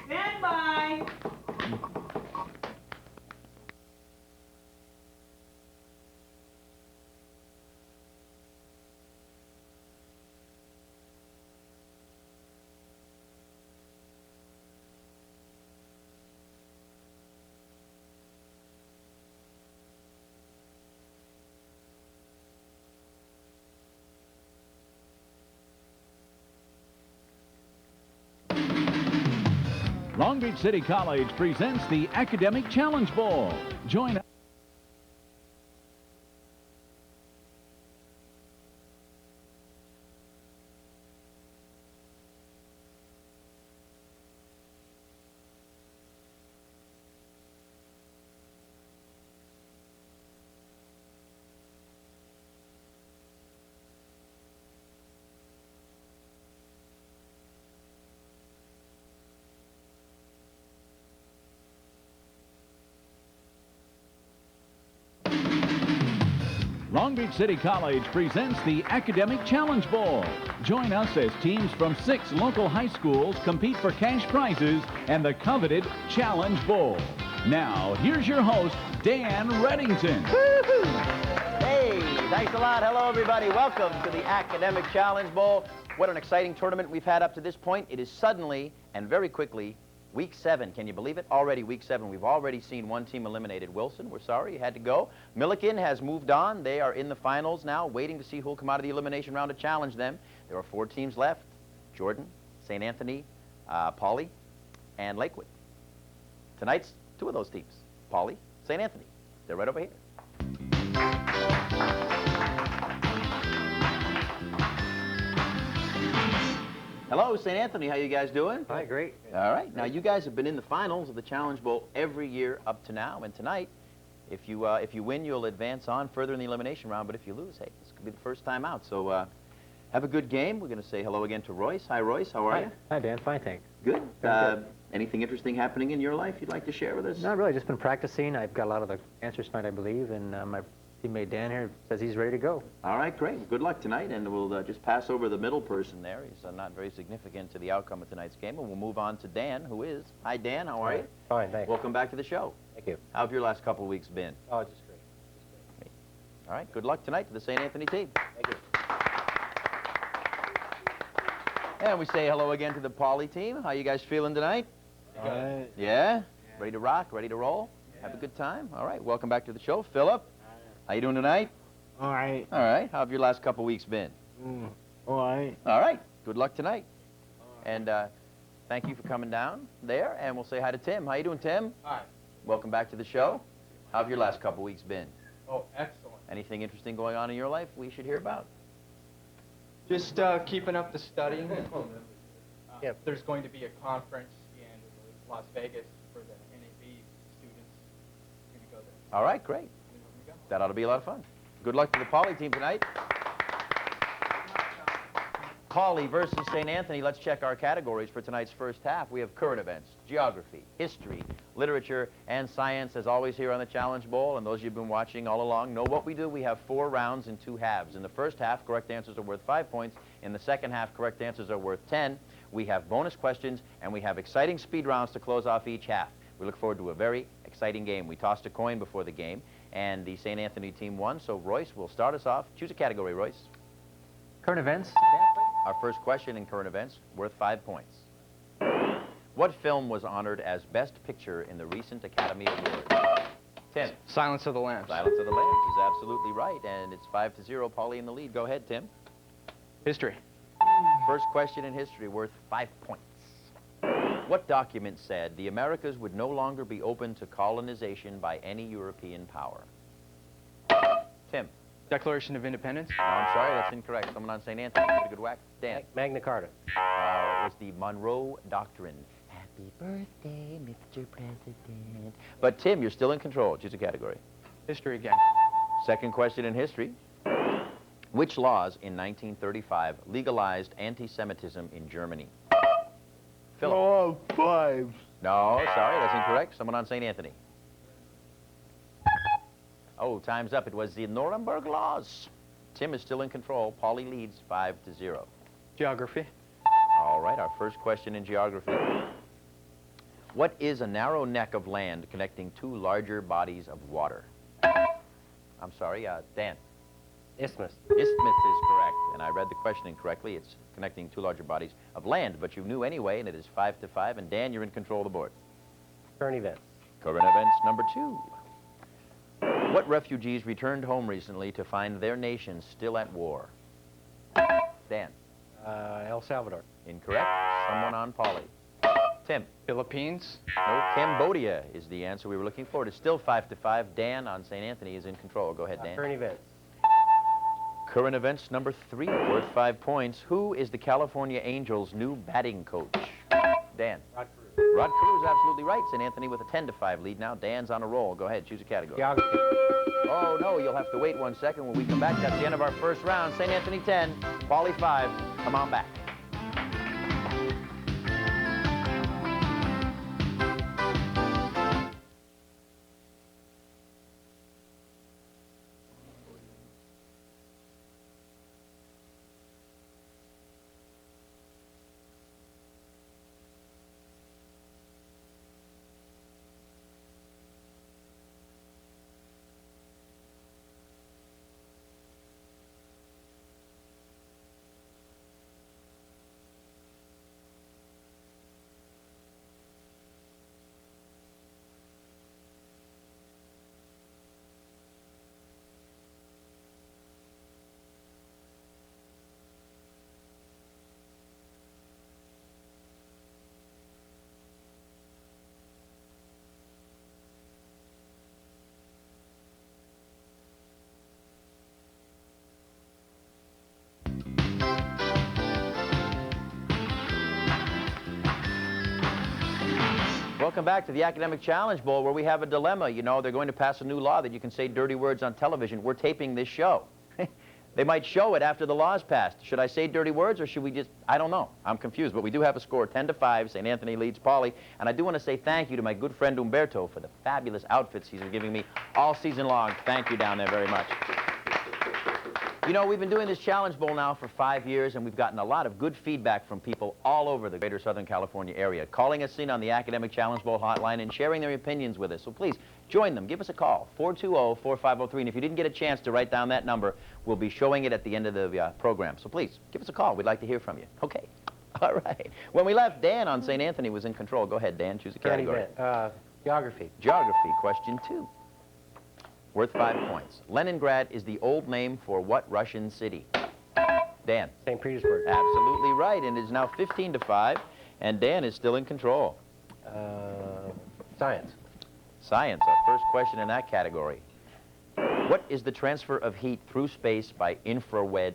Stand by. Long Beach City College presents the Academic Challenge Bowl. Join us. Long Beach City College presents the Academic Challenge Bowl. Join us as teams from 6 local high schools compete for cash prizes and the coveted Challenge Bowl. Now, here's your host, Dan Reddington. Hey, thanks a lot. Hello, everybody. Welcome to the Academic Challenge Bowl. What an exciting tournament we've had up to this point. It is suddenly and very quickly Week 7. Can you believe it? Already Week 7. We've already seen one team eliminated. Wilson, we're sorry you had to go. Milliken has moved on. They are in the finals now, waiting to see who will come out of the elimination round to challenge them. There are 4 teams left: Jordan, St. Anthony, Pauley, and Lakewood. Tonight's 2 of those teams, Pauley, St. Anthony. They're right over here. Hello, St. Anthony. How you guys doing? Hi, great. All right. Now, you guys have been in the finals of the Challenge Bowl every year up to now. And tonight, if you win, you'll advance on further in the elimination round. But if you lose, hey, this could be the first time out. So have a good game. We're going to say hello again to Royce. Hi, Royce. How are you? Hi, Dan. Fine, thanks. Good. Anything interesting happening in your life you'd like to share with us? Not really. Just been practicing. I've got a lot of the answers tonight, I believe, and my teammate Dan here says he's ready to go. All right, great. Good luck tonight, and we'll just pass over the middle person there. He's not very significant to the outcome of tonight's game, and we'll move on to Dan, who is. Hi, Dan. How are you? Fine, thanks. Welcome back to the show. Thank you. How have your last couple of weeks been? Oh, just great. All right, good luck tonight to the St. Anthony team. Thank you. And we say hello again to the Pauley team. How you guys feeling tonight? All right. Yeah? Ready to rock? Ready to roll? Have a good time? All right, welcome back to the show. Philip, how you doing tonight? All right. All right, how have your last couple of weeks been? All right. All right, good luck tonight. And thank you for coming down there, and we'll say hi to Tim. How you doing, Tim? Hi. Welcome back to the show. How have your last couple of weeks been? Oh, excellent. Anything interesting going on in your life we should hear about? Just keeping up the studying. There's going to be a conference in Las Vegas for the NAB students. I'm going to go there. All right, great. That ought to be a lot of fun. Good luck to the Pauley team tonight. Pauley versus St. Anthony. Let's check our categories for tonight's first half. We have current events, geography, history, literature, and science, as always here on the Challenge Bowl. And those of you who've been watching all along know what we do. We have 4 rounds in 2 halves. In the first half, correct answers are worth 5 points. In the second half, correct answers are worth 10. We have bonus questions, and we have exciting speed rounds to close off each half. We look forward to a very exciting game. We tossed a coin before the game, and the St. Anthony team won. So Royce will start us off. Choose a category, Royce. Current events. Our first question in current events, worth 5 points. What film was honored as Best Picture in the recent Academy Awards? Tim. Silence of the Lambs. Silence of the Lambs is absolutely right, and it's 5-0. Pauley in the lead. Go ahead, Tim. History. First question in history, worth 5 points. What document said the Americas would no longer be open to colonization by any European power? Tim. Declaration of Independence. No, I'm sorry, that's incorrect. Someone on St. Anthony. Give it a good whack. Dan. Magna Carta. It was the Monroe Doctrine. Happy birthday, Mr. President. But Tim, you're still in control. Choose a category. History again. Second question in history. Which laws in 1935 legalized anti-Semitism in Germany? Philip. Law 5. No, sorry, that's incorrect. Someone on St. Anthony. Oh, time's up. It was the Nuremberg laws. Tim is still in control. Paulie leads 5-0. Geography. All right, our first question in geography. What is a narrow neck of land connecting two larger bodies of water? I'm sorry, Dan. Isthmus. Isthmus is correct, and I read the question incorrectly. It's connecting two larger bodies of land, but you knew anyway, and it is 5-5, and Dan, you're in control of the board. Current events. Current events number 2. What refugees returned home recently to find their nation still at war? Dan. El Salvador. Incorrect. Someone on Polly. Tim. Philippines. No, Cambodia is the answer we were looking for. It is still 5-5. Dan on St. Anthony is in control. Go ahead, Dan. Current events. Current events number 3, worth 5 points. Who is the California Angels' new batting coach? Dan. Rod Carew. Rod Carew is absolutely right. St. Anthony with a 10-5 lead now. Dan's on a roll. Go ahead, choose a category. Geography. Oh, no, you'll have to wait 1 second. When we come back, that's the end of our first round. St. Anthony 10, Paulie 5. Come on back. Welcome back to the Academic Challenge Bowl, where we have a dilemma. You know, they're going to pass a new law that you can say dirty words on television. We're taping this show. They might show it after the law's passed. Should I say dirty words, or should we just, I don't know. I'm confused, but we do have a score, 10-5. St. Anthony leads Paulie. And I do want to say thank you to my good friend Umberto for the fabulous outfits he's been giving me all season long. Thank you down there very much. You know, we've been doing this Challenge Bowl now for 5 years, and we've gotten a lot of good feedback from people all over the greater Southern California area, calling us in on the Academic Challenge Bowl hotline and sharing their opinions with us. So please, join them. Give us a call, 420-4503. And if you didn't get a chance to write down that number, we'll be showing it at the end of the program. So please, give us a call. We'd like to hear from you. Okay. All right. When we left, Dan on St. Anthony was in control. Go ahead, Dan. Choose a category. Geography. Geography, question 2. Worth 5 points. Leningrad is the old name for what Russian city? Dan. St. Petersburg. Absolutely right, and it is now 15-5, and Dan is still in control. Science. Science, our first question in that category. What is the transfer of heat through space by infrared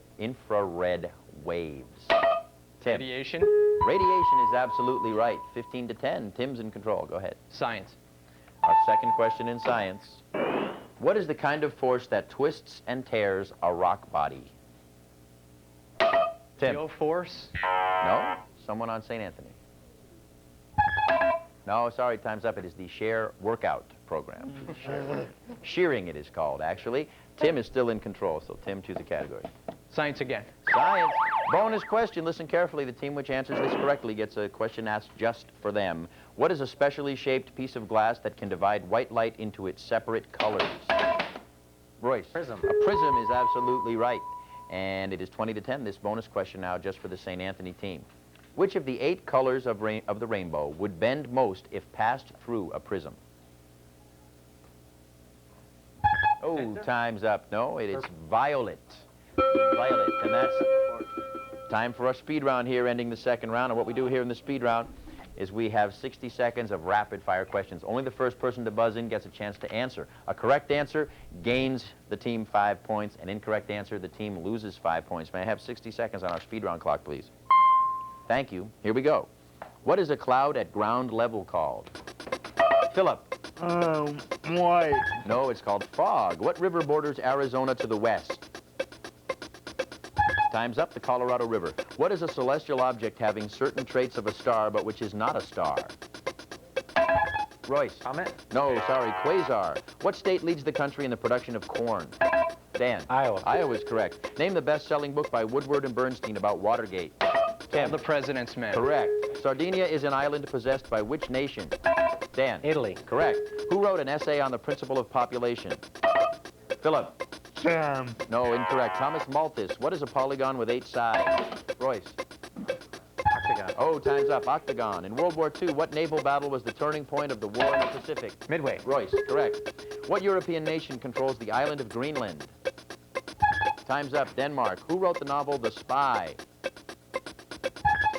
waves? Tim. Radiation. Radiation is absolutely right. 15-10. Tim's in control. Go ahead. Science. Our second question in science. What is the kind of force that twists and tears a rock body? Tim. Geo force. No? Someone on St. Anthony. No, sorry, time's up. It is the Share Workout Program. Shearing, it is called, actually. Tim is still in control, so Tim, choose a category. Science again. Science. Bonus question. Listen carefully. The team which answers this correctly gets a question asked just for them. What is a specially shaped piece of glass that can divide white light into its separate colors? Royce. Prism. A prism is absolutely right. And it is 20-10. This bonus question now just for the St. Anthony team. Which of the 8 colors of the rainbow would bend most if passed through a prism? Oh, time's up. No, it is violet. Violet, and that's time for our speed round here, ending the second round. And what we do here in the speed round is we have 60 seconds of rapid-fire questions. Only the first person to buzz in gets a chance to answer. A correct answer gains the team 5 points. An incorrect answer, the team loses 5 points. May I have 60 seconds on our speed round clock, please? Thank you. Here we go. What is a cloud at ground level called? Philip. White. No, it's called fog. What river borders Arizona to the west? Time's up. The Colorado River. What is a celestial object having certain traits of a star but which is not a star? Royce. Comet? No, sorry, quasar. What state leads the country in the production of corn? Dan. Iowa. Iowa's correct. Name the best-selling book by Woodward and Bernstein about Watergate. Tim. The President's Men. Correct. Sardinia is an island possessed by which nation? Dan. Italy. Correct. Who wrote an essay on the principle of population? Philip. Sam. No, incorrect. Thomas Malthus. What is a polygon with 8 sides? Royce. Octagon. Oh, time's up. Octagon. In World War II, what naval battle was the turning point of the war in the Pacific? Midway. Royce. Correct. What European nation controls the island of Greenland? Time's up. Denmark. Who wrote the novel The Spy?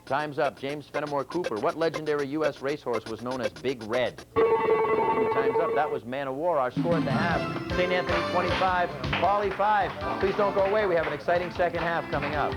Time's up. James Fenimore Cooper. What legendary U.S. racehorse was known as Big Red? Time's up. That was Man of War. Our score at the half. St. Anthony 25, Poly 5. Please don't go away. We have an exciting second half coming up.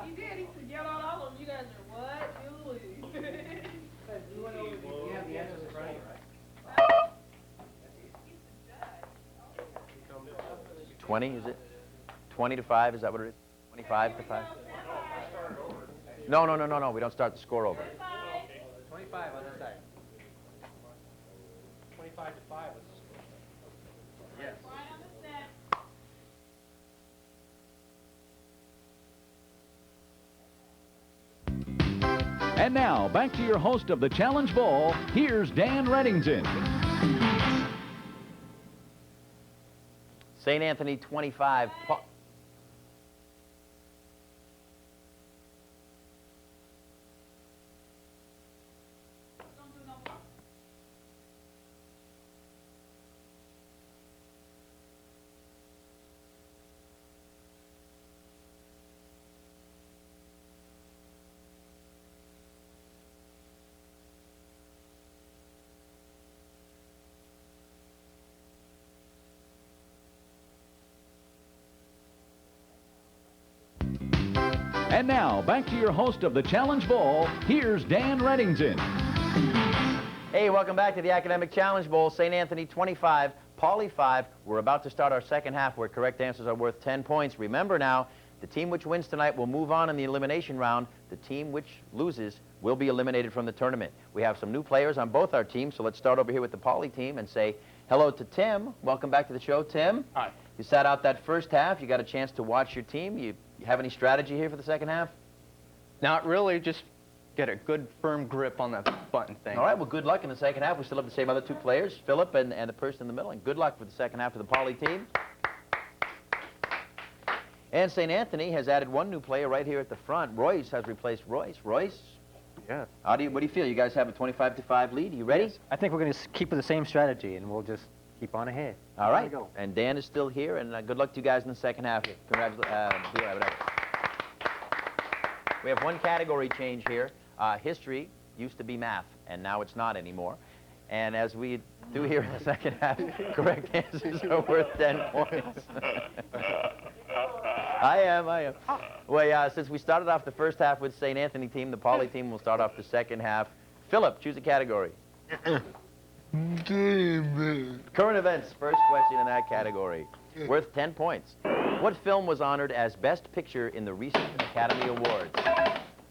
He did. He said, get on all of them. You guys are what? Julie. You have the answers in front of you, right? 20, is it? 20 to 5, is that what it is? 25 to 5? No. We don't start the score over. 25 on this side. 25 to 5 is the score. Yes. And now, back to your host of the Challenge Bowl. Here's Dan Reddington. St. Anthony 25. And now, back to your host of the Challenge Bowl. Here's Dan Reddington. Hey, welcome back to the Academic Challenge Bowl. St. Anthony 25, Poly 5. We're about to start our second half where correct answers are worth 10 points. Remember now, the team which wins tonight will move on in the elimination round. The team which loses will be eliminated from the tournament. We have some new players on both our teams, so let's start over here with the Poly team and say hello to Tim. Welcome back to the show, Tim. Hi. You sat out that first half. You got a chance to watch your team. You have any strategy here for the second half? Not really, just get a good firm grip on that button thing. All right, well, good luck in the second half. We still have the same other two players, Philip and the person in the middle. And good luck with the second half of the Poly team. And St. Anthony has added one new player right here at the front. Royce has replaced Royce. Royce? Yeah. What do you feel? You guys have a 25-5 lead. Are you ready? I think we're going to keep with the same strategy, and we'll just keep on ahead. All right. Go. And Dan is still here, and good luck to you guys in the second half. Congratulations. We have one category change here. History used to be math, and now it's not anymore. And as we do here in the second half, correct answers are worth 10 points. I am. Well, since we started off the first half with St. Anthony team, the Poly team will start off the second half. Philip, choose a category. Current events, first question in that category, worth 10 points. What film was honored as Best Picture in the recent Academy Awards?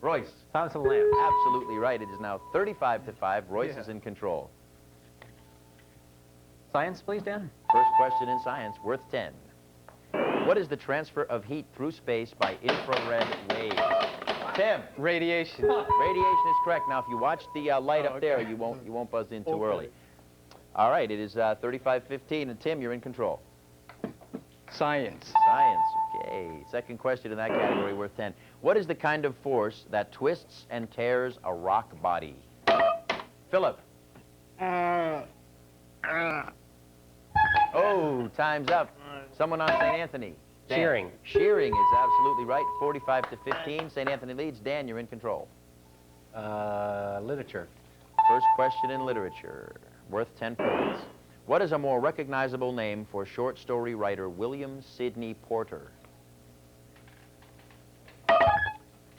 Royce. Silence of the Lambs. Absolutely right. It is now 35-5. Royce is in control. Science, please, Dan. First question in science, worth 10. What is the transfer of heat through space by infrared waves? Tim. Radiation. Radiation is correct. Now, if you watch the light up there, you won't buzz in too early. All right, it is 35-15, and Tim, you're in control. Science. Science, okay. Second question in that category, worth 10. What is the kind of force that twists and tears a rock body? Philip. Oh, time's up. Someone on St. Anthony. Dan. Shearing. Shearing is absolutely right. 45-15. St. Anthony leads. Dan, you're in control. Literature. First question in literature, worth 10 points. What is a more recognizable name for short story writer William Sidney Porter?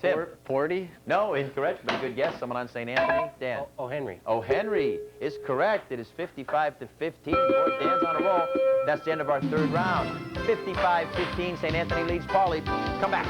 Tim. 40? No, incorrect, but a good guess. Someone on St. Anthony? Dan. Oh, Henry. Oh, Henry is correct. It is 55-15. Boy, Dan's on a roll. That's the end of our third round. 55-15. St. Anthony leads Paulie. Come back.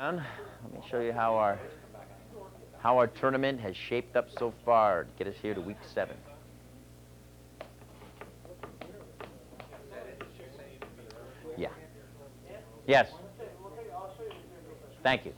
Let me show you how our tournament has shaped up so far to get us here to week 7. Yeah. Yes. Thank you.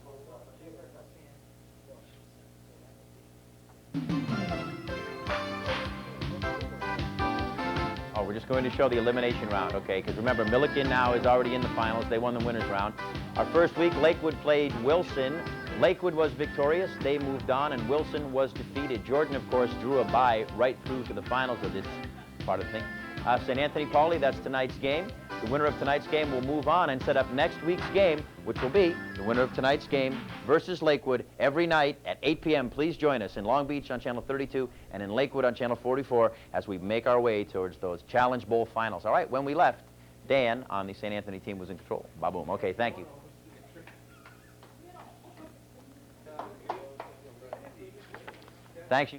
Oh, we're just going to show the elimination round, okay? Because remember, Milliken now is already in the finals. They won the winner's round. Our first week, Lakewood played Wilson. Lakewood was victorious. They moved on, and Wilson was defeated. Jordan, of course, drew a bye right through to the finals of this part of the thing. St. Anthony Pauley, that's tonight's game. The winner of tonight's game will move on and set up next week's game, which will be the winner of tonight's game versus Lakewood every night at 8 p.m. Please join us in Long Beach on Channel 32 and in Lakewood on Channel 44 as we make our way towards those Challenge Bowl finals. All right, when we left, Dan on the St. Anthony team was in control. Ba-boom. Okay, thank you. Thanks.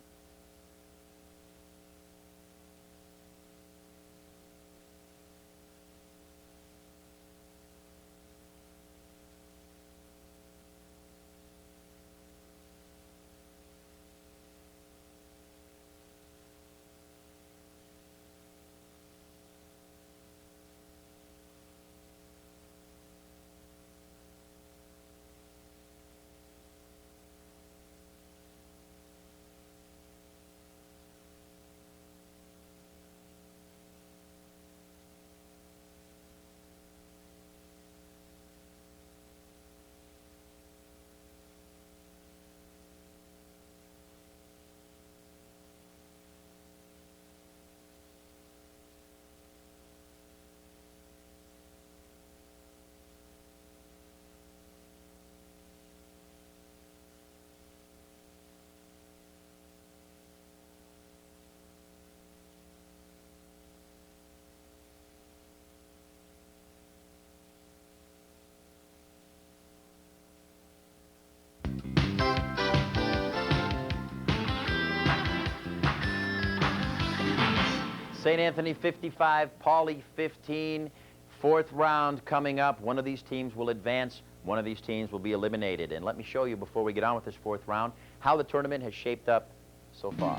St. Anthony 55, Pauley 15. Fourth round coming up. One of these teams will advance. One of these teams will be eliminated. And let me show you before we get on with this fourth round how the tournament has shaped up so far.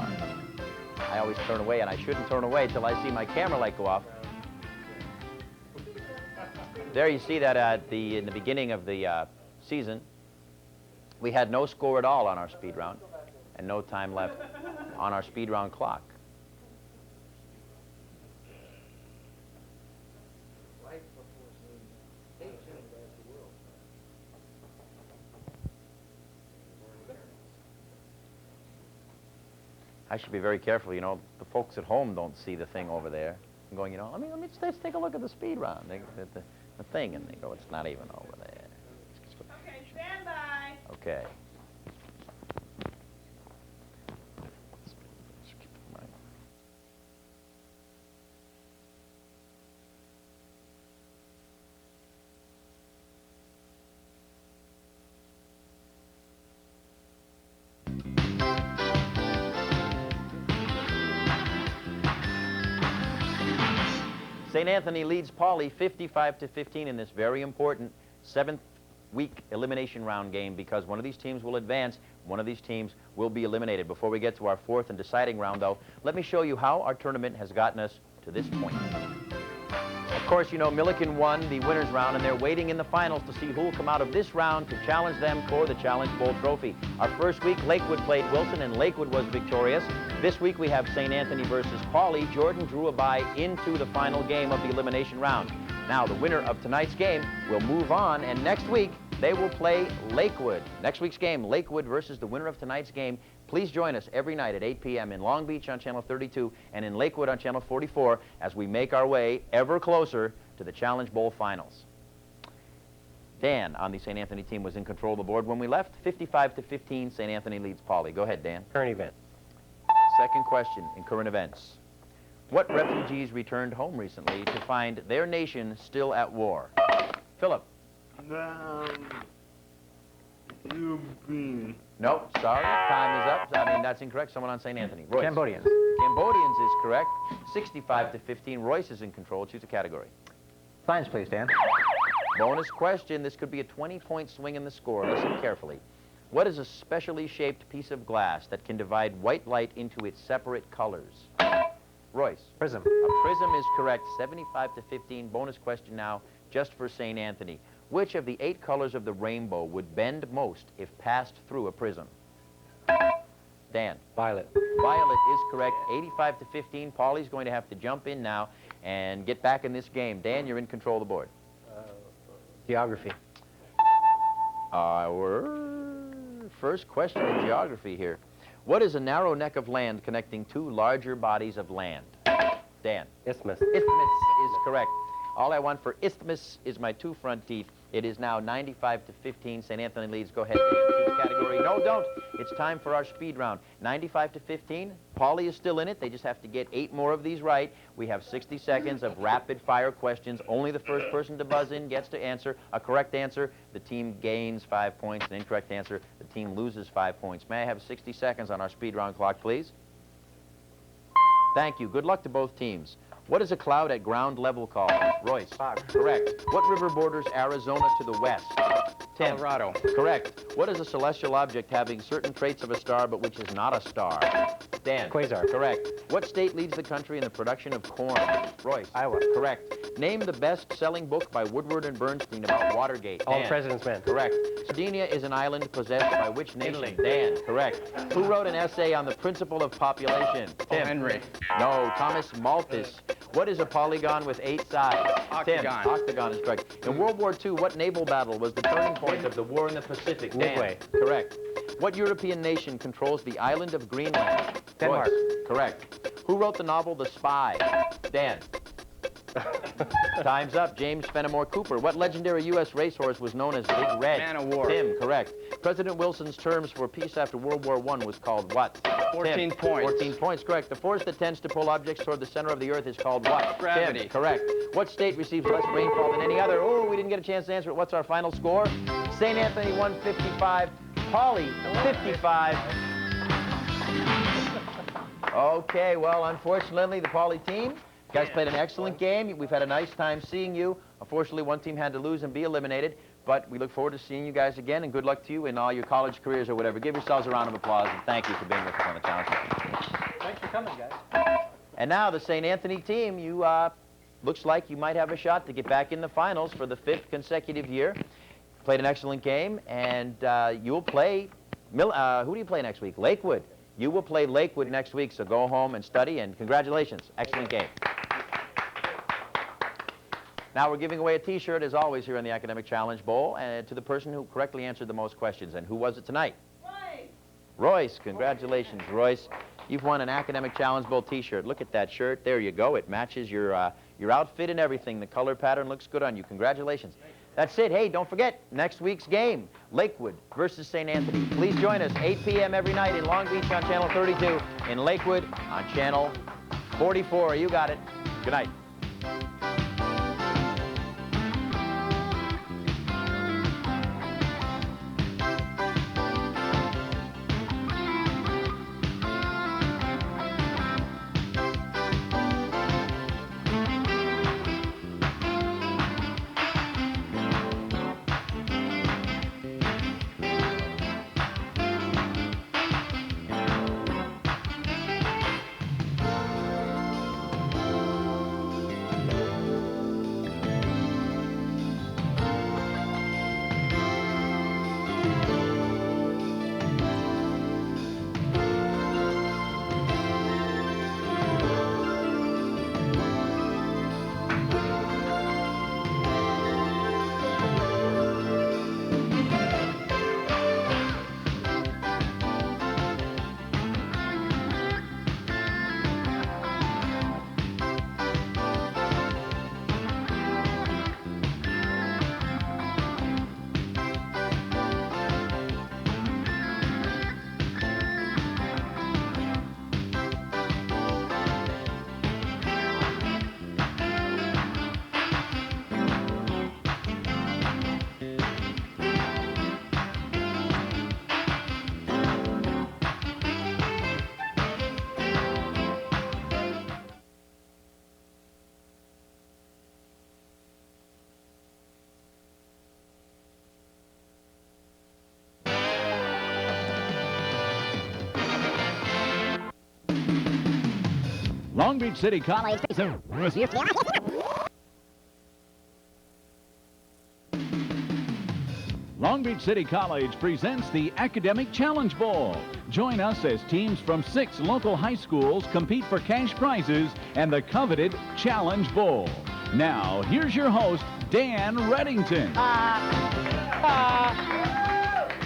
I always turn away, and I shouldn't turn away till I see my camera light go off. There you see that in the beginning of the season, we had no score at all on our speed round and no time left on our speed round clock. I should be very careful, you know, the folks at home don't see the thing over there. I'm going, you know, let's take a look at the speed round, the thing, and they go, it's not even over there. Okay. St. Anthony leads Pauley 55-15 in this very important 7th week elimination round game because one of these teams will advance, one of these teams will be eliminated. Before we get to our 4th and deciding round, though, let me show you how our tournament has gotten us to this point. Of course, you know Milliken won the winners round, and they're waiting in the finals to see who will come out of this round to challenge them for the Challenge Bowl trophy. Our first week, Lakewood played Wilson, and Lakewood was victorious. This week, we have St. Anthony versus Pauley. Jordan drew a bye into the final game of the elimination round. Now, the winner of tonight's game will move on, and next week, they will play Lakewood. Next week's game, Lakewood versus the winner of tonight's game. Please join us every night at 8 p.m. in Long Beach on Channel 32 and in Lakewood on Channel 44 as we make our way ever closer to the Challenge Bowl finals. Dan on the St. Anthony team was in control of the board when we left. 55-15, St. Anthony leads Pauley. Go ahead, Dan. Current event. Second question in current events. What refugees returned home recently to find their nation still at war? Philip. Nope, sorry, time is up. I mean, that's incorrect. Someone on St. Anthony. Royce. Cambodians. Cambodians is correct. 65-15. Royce is in control. Choose a category. Science, please, Dan. Bonus question. This could be a 20-point swing in the score. Listen carefully. What is a specially shaped piece of glass that can divide white light into its separate colors? Royce. Prism. A prism is correct. 75-15. Bonus question now, just for St. Anthony. Which of the 8 colors of the rainbow would bend most if passed through a prism? Dan. Violet. Violet is correct. 85-15. Paulie's going to have to jump in now and get back in this game. Dan, you're in control of the board. Geography. Our first question in geography here. What is a narrow neck of land connecting 2 larger bodies of land? Dan. Isthmus. Isthmus is correct. All I want for isthmus is my 2 front teeth. It is now 95-15. St. Anthony leads. Go ahead, Dan. Choose a category. No, don't. It's time for our speed round. 95-15. Pauley is still in it. They just have to get 8 more of these right. We have 60 seconds of rapid-fire questions. Only the first person to buzz in gets to answer. A correct answer, the team gains 5 points. An incorrect answer, the team loses 5 points. May I have 60 seconds on our speed round clock, please? Thank you. Good luck to both teams. What is a cloud at ground level called? Royce. Fog. Correct. What river borders Arizona to the west? Tim. Colorado. Correct. What is a celestial object having certain traits of a star but which is not a star? Dan. Quasar. Correct. What state leads the country in the production of corn? Royce. Iowa. Correct. Name the best-selling book by Woodward and Bernstein about Watergate. All Dan. the President's Men. Correct. Sardinia is an island possessed by which nation? Italy. Dan. Correct. Who wrote an essay on the principle of population? Tim. Henry. No, Thomas Malthus. What is a polygon with 8 sides? Octagon. Tim. Octagon is correct. In World War II, what naval battle was the turning point of the war in the Pacific? Dan. Midway. Correct. What European nation controls the island of Greenland? Denmark. Royce. Correct. Who wrote the novel The Spy? Dan. Time's up. James Fenimore Cooper. What legendary U.S. racehorse was known as Big Red? Man of War. Tim, correct. President Wilson's terms for peace after World War I was called what? 14 Tim. points. 14 points, correct. The force that tends to pull objects toward the center of the earth is called what? Gravity. Tim, correct. What state receives less rainfall than any other? Oh, we didn't get a chance to answer it. What's our final score? St. Anthony 155, Pauley 55. Okay, well, unfortunately, the Pauley team, you guys played an excellent game. We've had a nice time seeing you. Unfortunately, one team had to lose and be eliminated, but we look forward to seeing you guys again, and good luck to you in all your college careers or whatever. Give yourselves a round of applause, and thank you for being with us on the challenge. Thanks for coming, guys. And now, the St. Anthony team, you looks like you might have a shot to get back in the finals for the 5th consecutive year. Played an excellent game, and you'll play, who do you play next week? Lakewood. You will play Lakewood next week, so go home and study, and congratulations. Excellent game. Now we're giving away a T-shirt, as always, here in the Academic Challenge Bowl, and to the person who correctly answered the most questions. And who was it tonight? Royce. Royce. Congratulations, Royce. You've won an Academic Challenge Bowl T-shirt. Look at that shirt. There you go. It matches your outfit and everything. The color pattern looks good on you. Congratulations. That's it. Hey, don't forget, next week's game, Lakewood versus St. Anthony. Please join us, 8 p.m. every night in Long Beach on Channel 32, in Lakewood on Channel 44. You got it. Good night. Long Beach City College. Long Beach City College presents the Academic Challenge Bowl. Join us as teams from 6 local high schools compete for cash prizes and the coveted Challenge Bowl. Now, here's your host, Dan Reddington.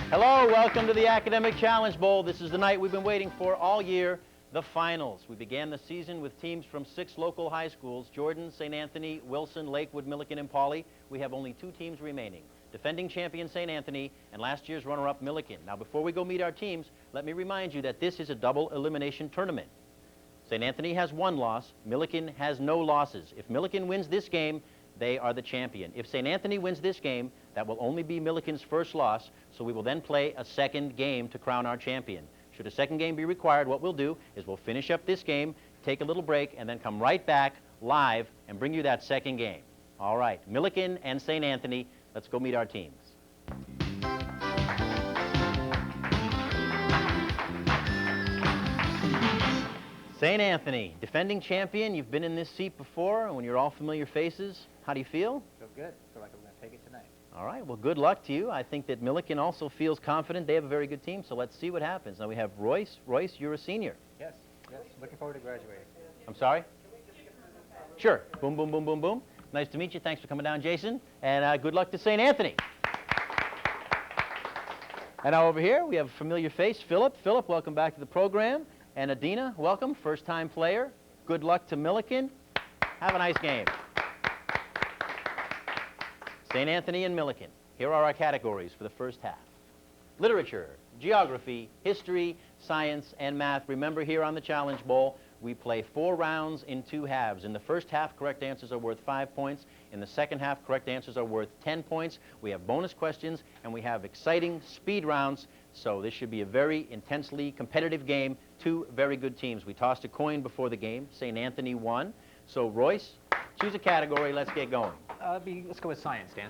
Hello, welcome to the Academic Challenge Bowl. This is the night we've been waiting for all year, the finals. We began the season with teams from 6 local high schools, Jordan, St. Anthony, Wilson, Lakewood, Milliken, and Pauley. We have only 2 teams remaining, defending champion St. Anthony and last year's runner-up Milliken. Now, before we go meet our teams, let me remind you that this is a double elimination tournament. St. Anthony has 1 loss, Milliken has no losses. If Milliken wins this game, they are the champion. If St. Anthony wins this game, that will only be Milliken's first loss, so we will then play a second game to crown our champion. Should a second game be required, what we'll do is we'll finish up this game, take a little break, and then come right back live and bring you that second game. All right, Milliken and St. Anthony, let's go meet our teams. St. Anthony, defending champion. You've been in this seat before, and when you're all familiar faces, how do you feel? Feel good. Feel like I'm going to take it tonight. All right, well, good luck to you. I think that Milliken also feels confident. They have a very good team, so let's see what happens. Now we have Royce. Royce, you're a senior. Yes, yes. Looking forward to graduating. I'm sorry? Sure. Boom, boom, boom, boom, boom. Nice to meet you. Thanks for coming down, Jason. And good luck to St. Anthony. And now over here, we have a familiar face, Philip. Philip, welcome back to the program. And Adina, welcome, first-time player. Good luck to Milliken. Have a nice game. St. Anthony and Milliken. Here are our categories for the first half. Literature, geography, history, science, and math. Remember, here on the Challenge Bowl, we play 4 rounds in 2 halves. In the first half, correct answers are worth 5 points. In the second half, correct answers are worth 10 points. We have bonus questions, and we have exciting speed rounds. So this should be a very intensely competitive game. 2 very good teams. We tossed a coin before the game. St. Anthony won. So, Royce, choose a category. Let's get going. Let's go with science, Dan.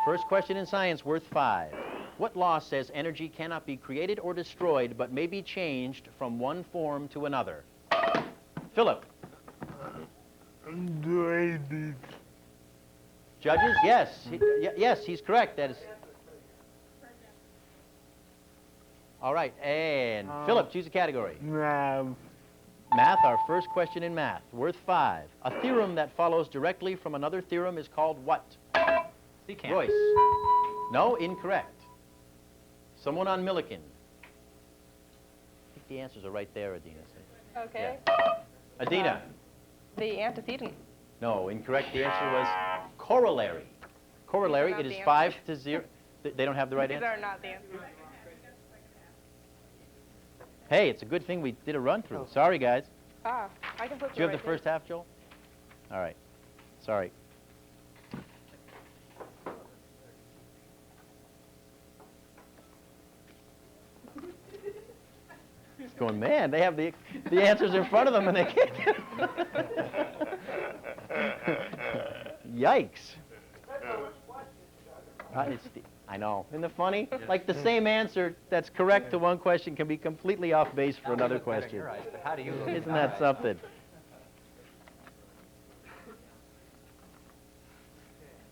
First question in science, worth 5. What law says energy cannot be created or destroyed, but may be changed from one form to another? Philip. Judges? Yes. Yes, he's correct. That is. All right. And Philip, choose a category. Math. Math, our first question in math, worth 5. A theorem that follows directly from another theorem is called what? Secant. Royce. No, incorrect. Someone on Milliken. I think the answers are right there, Adina. Okay. Adina. The antecedent. No, incorrect. The answer was corollary. corollary, not it is the 5-0. They don't have the right These answer? are not the answers. Hey, it's a good thing we did a run-through. Sorry, guys. Ah, I can flip Do you have the first half, Joel? All right. Sorry. He's going, man, they have the answers in front of them and they can't get them. Yikes. I know. Isn't it funny? Like the same answer that's correct to one question can be completely off base for another question. How do you look? Isn't that something?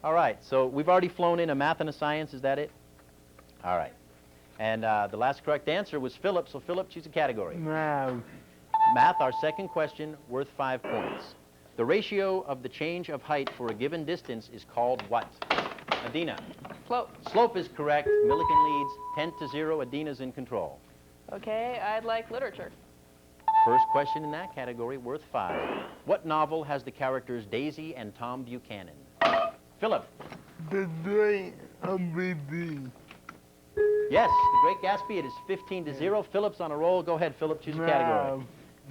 All right, so we've already flown in a math and a science. Is that it? All right. And the last correct answer was Philip, so Philip, choose a category. No. Math, our second question, worth 5 points. The ratio of the change of height for a given distance is called what? Adina. Slope. Slope is correct. Milliken leads 10-0. Adina's in control. Okay, I'd like literature. First question in that category, worth 5. What novel has the characters Daisy and Tom Buchanan? Philip. The Great Gatsby. Yes, The Great Gatsby. It is 15-0. Philip's on a roll. Go ahead, Philip. Choose a category.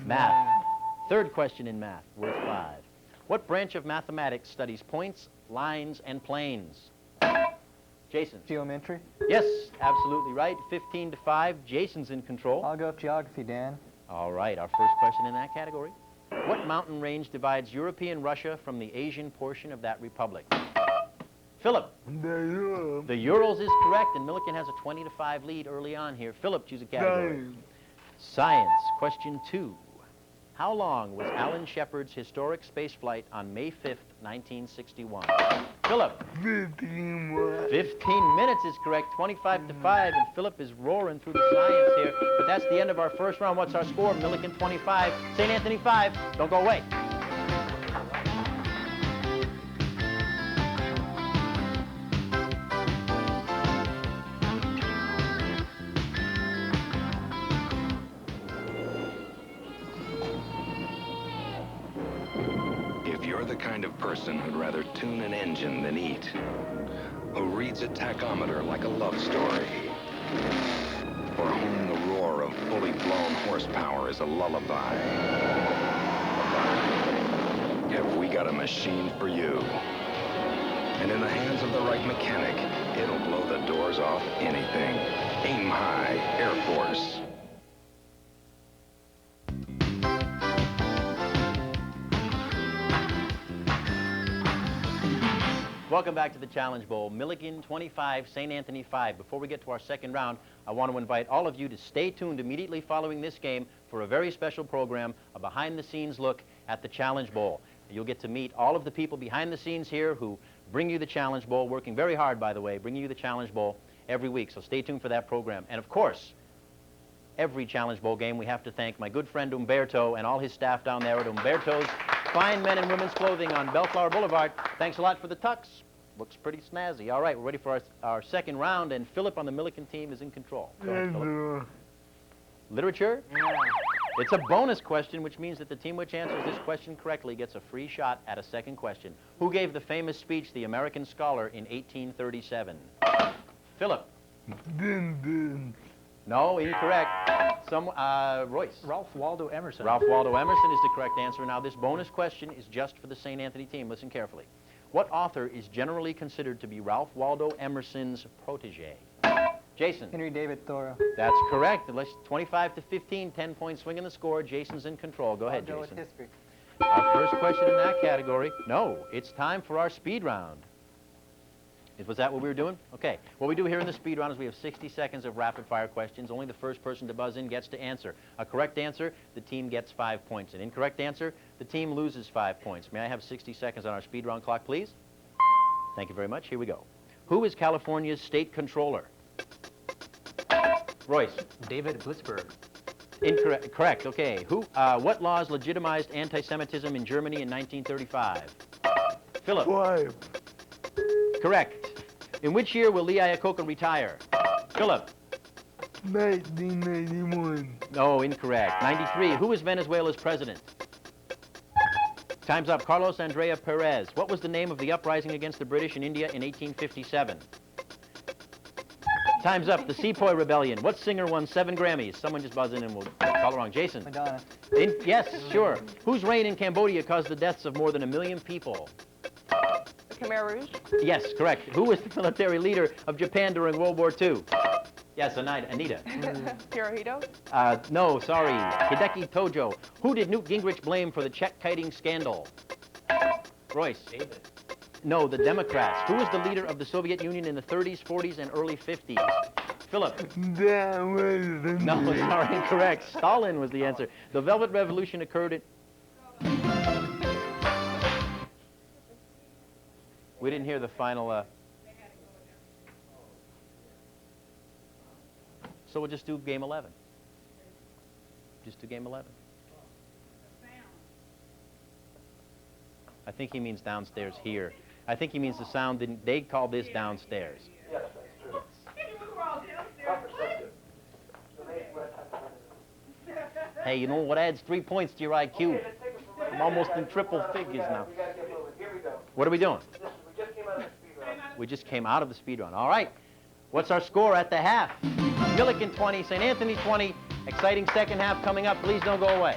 Math. Third question in math, worth 5. What branch of mathematics studies points, lines, and planes? Jason. Geometry. Yes, absolutely right. 15-5. Jason's in control. I'll go with geography, Dan. All right, our first question in that category. What mountain range divides European Russia from the Asian portion of that republic? Philip. The Urals is correct, and Milliken has a 20-5 lead early on here. Philip, choose a category. Science, question 2. How long was Alan Shepard's historic spaceflight on May 5th, 1961? Philip. 15 minutes is correct, 25-5, and Philip is roaring through the science here. But that's the end of our first round. What's our score? Milliken 25, St. Anthony 5. Don't go away. If you're the kind of person who'd rather tune an engine than eat, who reads a tachometer like a love story, for whom the roar of fully blown horsepower is a lullaby, have we got a machine for you. And in the hands of the right mechanic, it'll blow the doors off anything. Aim high, Air Force. Welcome back to the Challenge Bowl. Milliken 25, St. Anthony 5. Before we get to our second round, I want to invite all of you to stay tuned immediately following this game for a very special program, a behind-the-scenes look at the Challenge Bowl. You'll get to meet all of the people behind the scenes here who bring you the Challenge Bowl, working very hard, by the way, bringing you the Challenge Bowl every week. So stay tuned for that program. And of course, every Challenge Bowl game, we have to thank my good friend Umberto and all his staff down there at Umberto's Fine Men and Women's Clothing on Bellflower Boulevard. Thanks a lot for the tux. Looks pretty snazzy. All right, we're ready for our second round, and Philip on the Milliken team is in control. Go ahead, Philip. Literature? Yeah. It's a bonus question, which means that the team which answers this question correctly gets a free shot at a second question. Who gave the famous speech, The American Scholar, in 1837? Philip. No, incorrect. Royce. Ralph Waldo Emerson. Ralph Waldo Emerson is the correct answer. Now, this bonus question is just for the St. Anthony team. Listen carefully. What author is generally considered to be Ralph Waldo Emerson's protege? Jason. Henry David Thoreau. That's correct. 25-15, 10-point swing in the score. Jason's in control. Go ahead, I'll go Jason. with history. Our first question in that category. No, it's time for our speed round. Was that what we were doing? Okay. What we do here in the speed round is we have 60 seconds of rapid-fire questions. Only the first person to buzz in gets to answer. A correct answer, the team gets 5 points. An incorrect answer, the team loses 5 points. May I have 60 seconds on our speed round clock, please? Thank you very much. Here we go. Who is California's state controller? Royce. David Blitzberg. Incorrect. Correct. Okay. What laws legitimized anti-Semitism in Germany in 1935? Philip. 5. Correct. In which year will Lee Iacocca retire? Philip. 1991. No, incorrect. 93. Who is Venezuela's president? Time's up. Carlos Andrea Perez. What was the name of the uprising against the British in India in 1857? Time's up. The Sepoy Rebellion. What singer won 7 Grammys? Someone just buzz in and we'll call it wrong. Jason. Madonna. Yes, sure. Whose reign in Cambodia caused the deaths of more than 1 million people? The Khmer Rouge? Yes, correct. Who was the military leader of Japan during World War II? Yes, Anita. Hirohito? No, sorry. Hideki Tojo. Who did Newt Gingrich blame for the check kiting scandal? Royce. David. No, the Democrats. Who was the leader of the Soviet Union in the 30s, 40s, and early 50s? Philip. That was the No, sorry, incorrect. Stalin was the answer. The Velvet Revolution occurred in... We didn't hear the final... So we'll just do game 11. Just do game 11. I think he means downstairs here. I think he means the sound didn't... They call this downstairs. Yes, that's true. Hey, you know what adds 3 points to your IQ? I'm almost in triple figures now. What are we doing? We just came out of the speed run. All right. What's our score at the half? Milliken 20, St. Anthony 20. Exciting second half coming up. Please don't go away.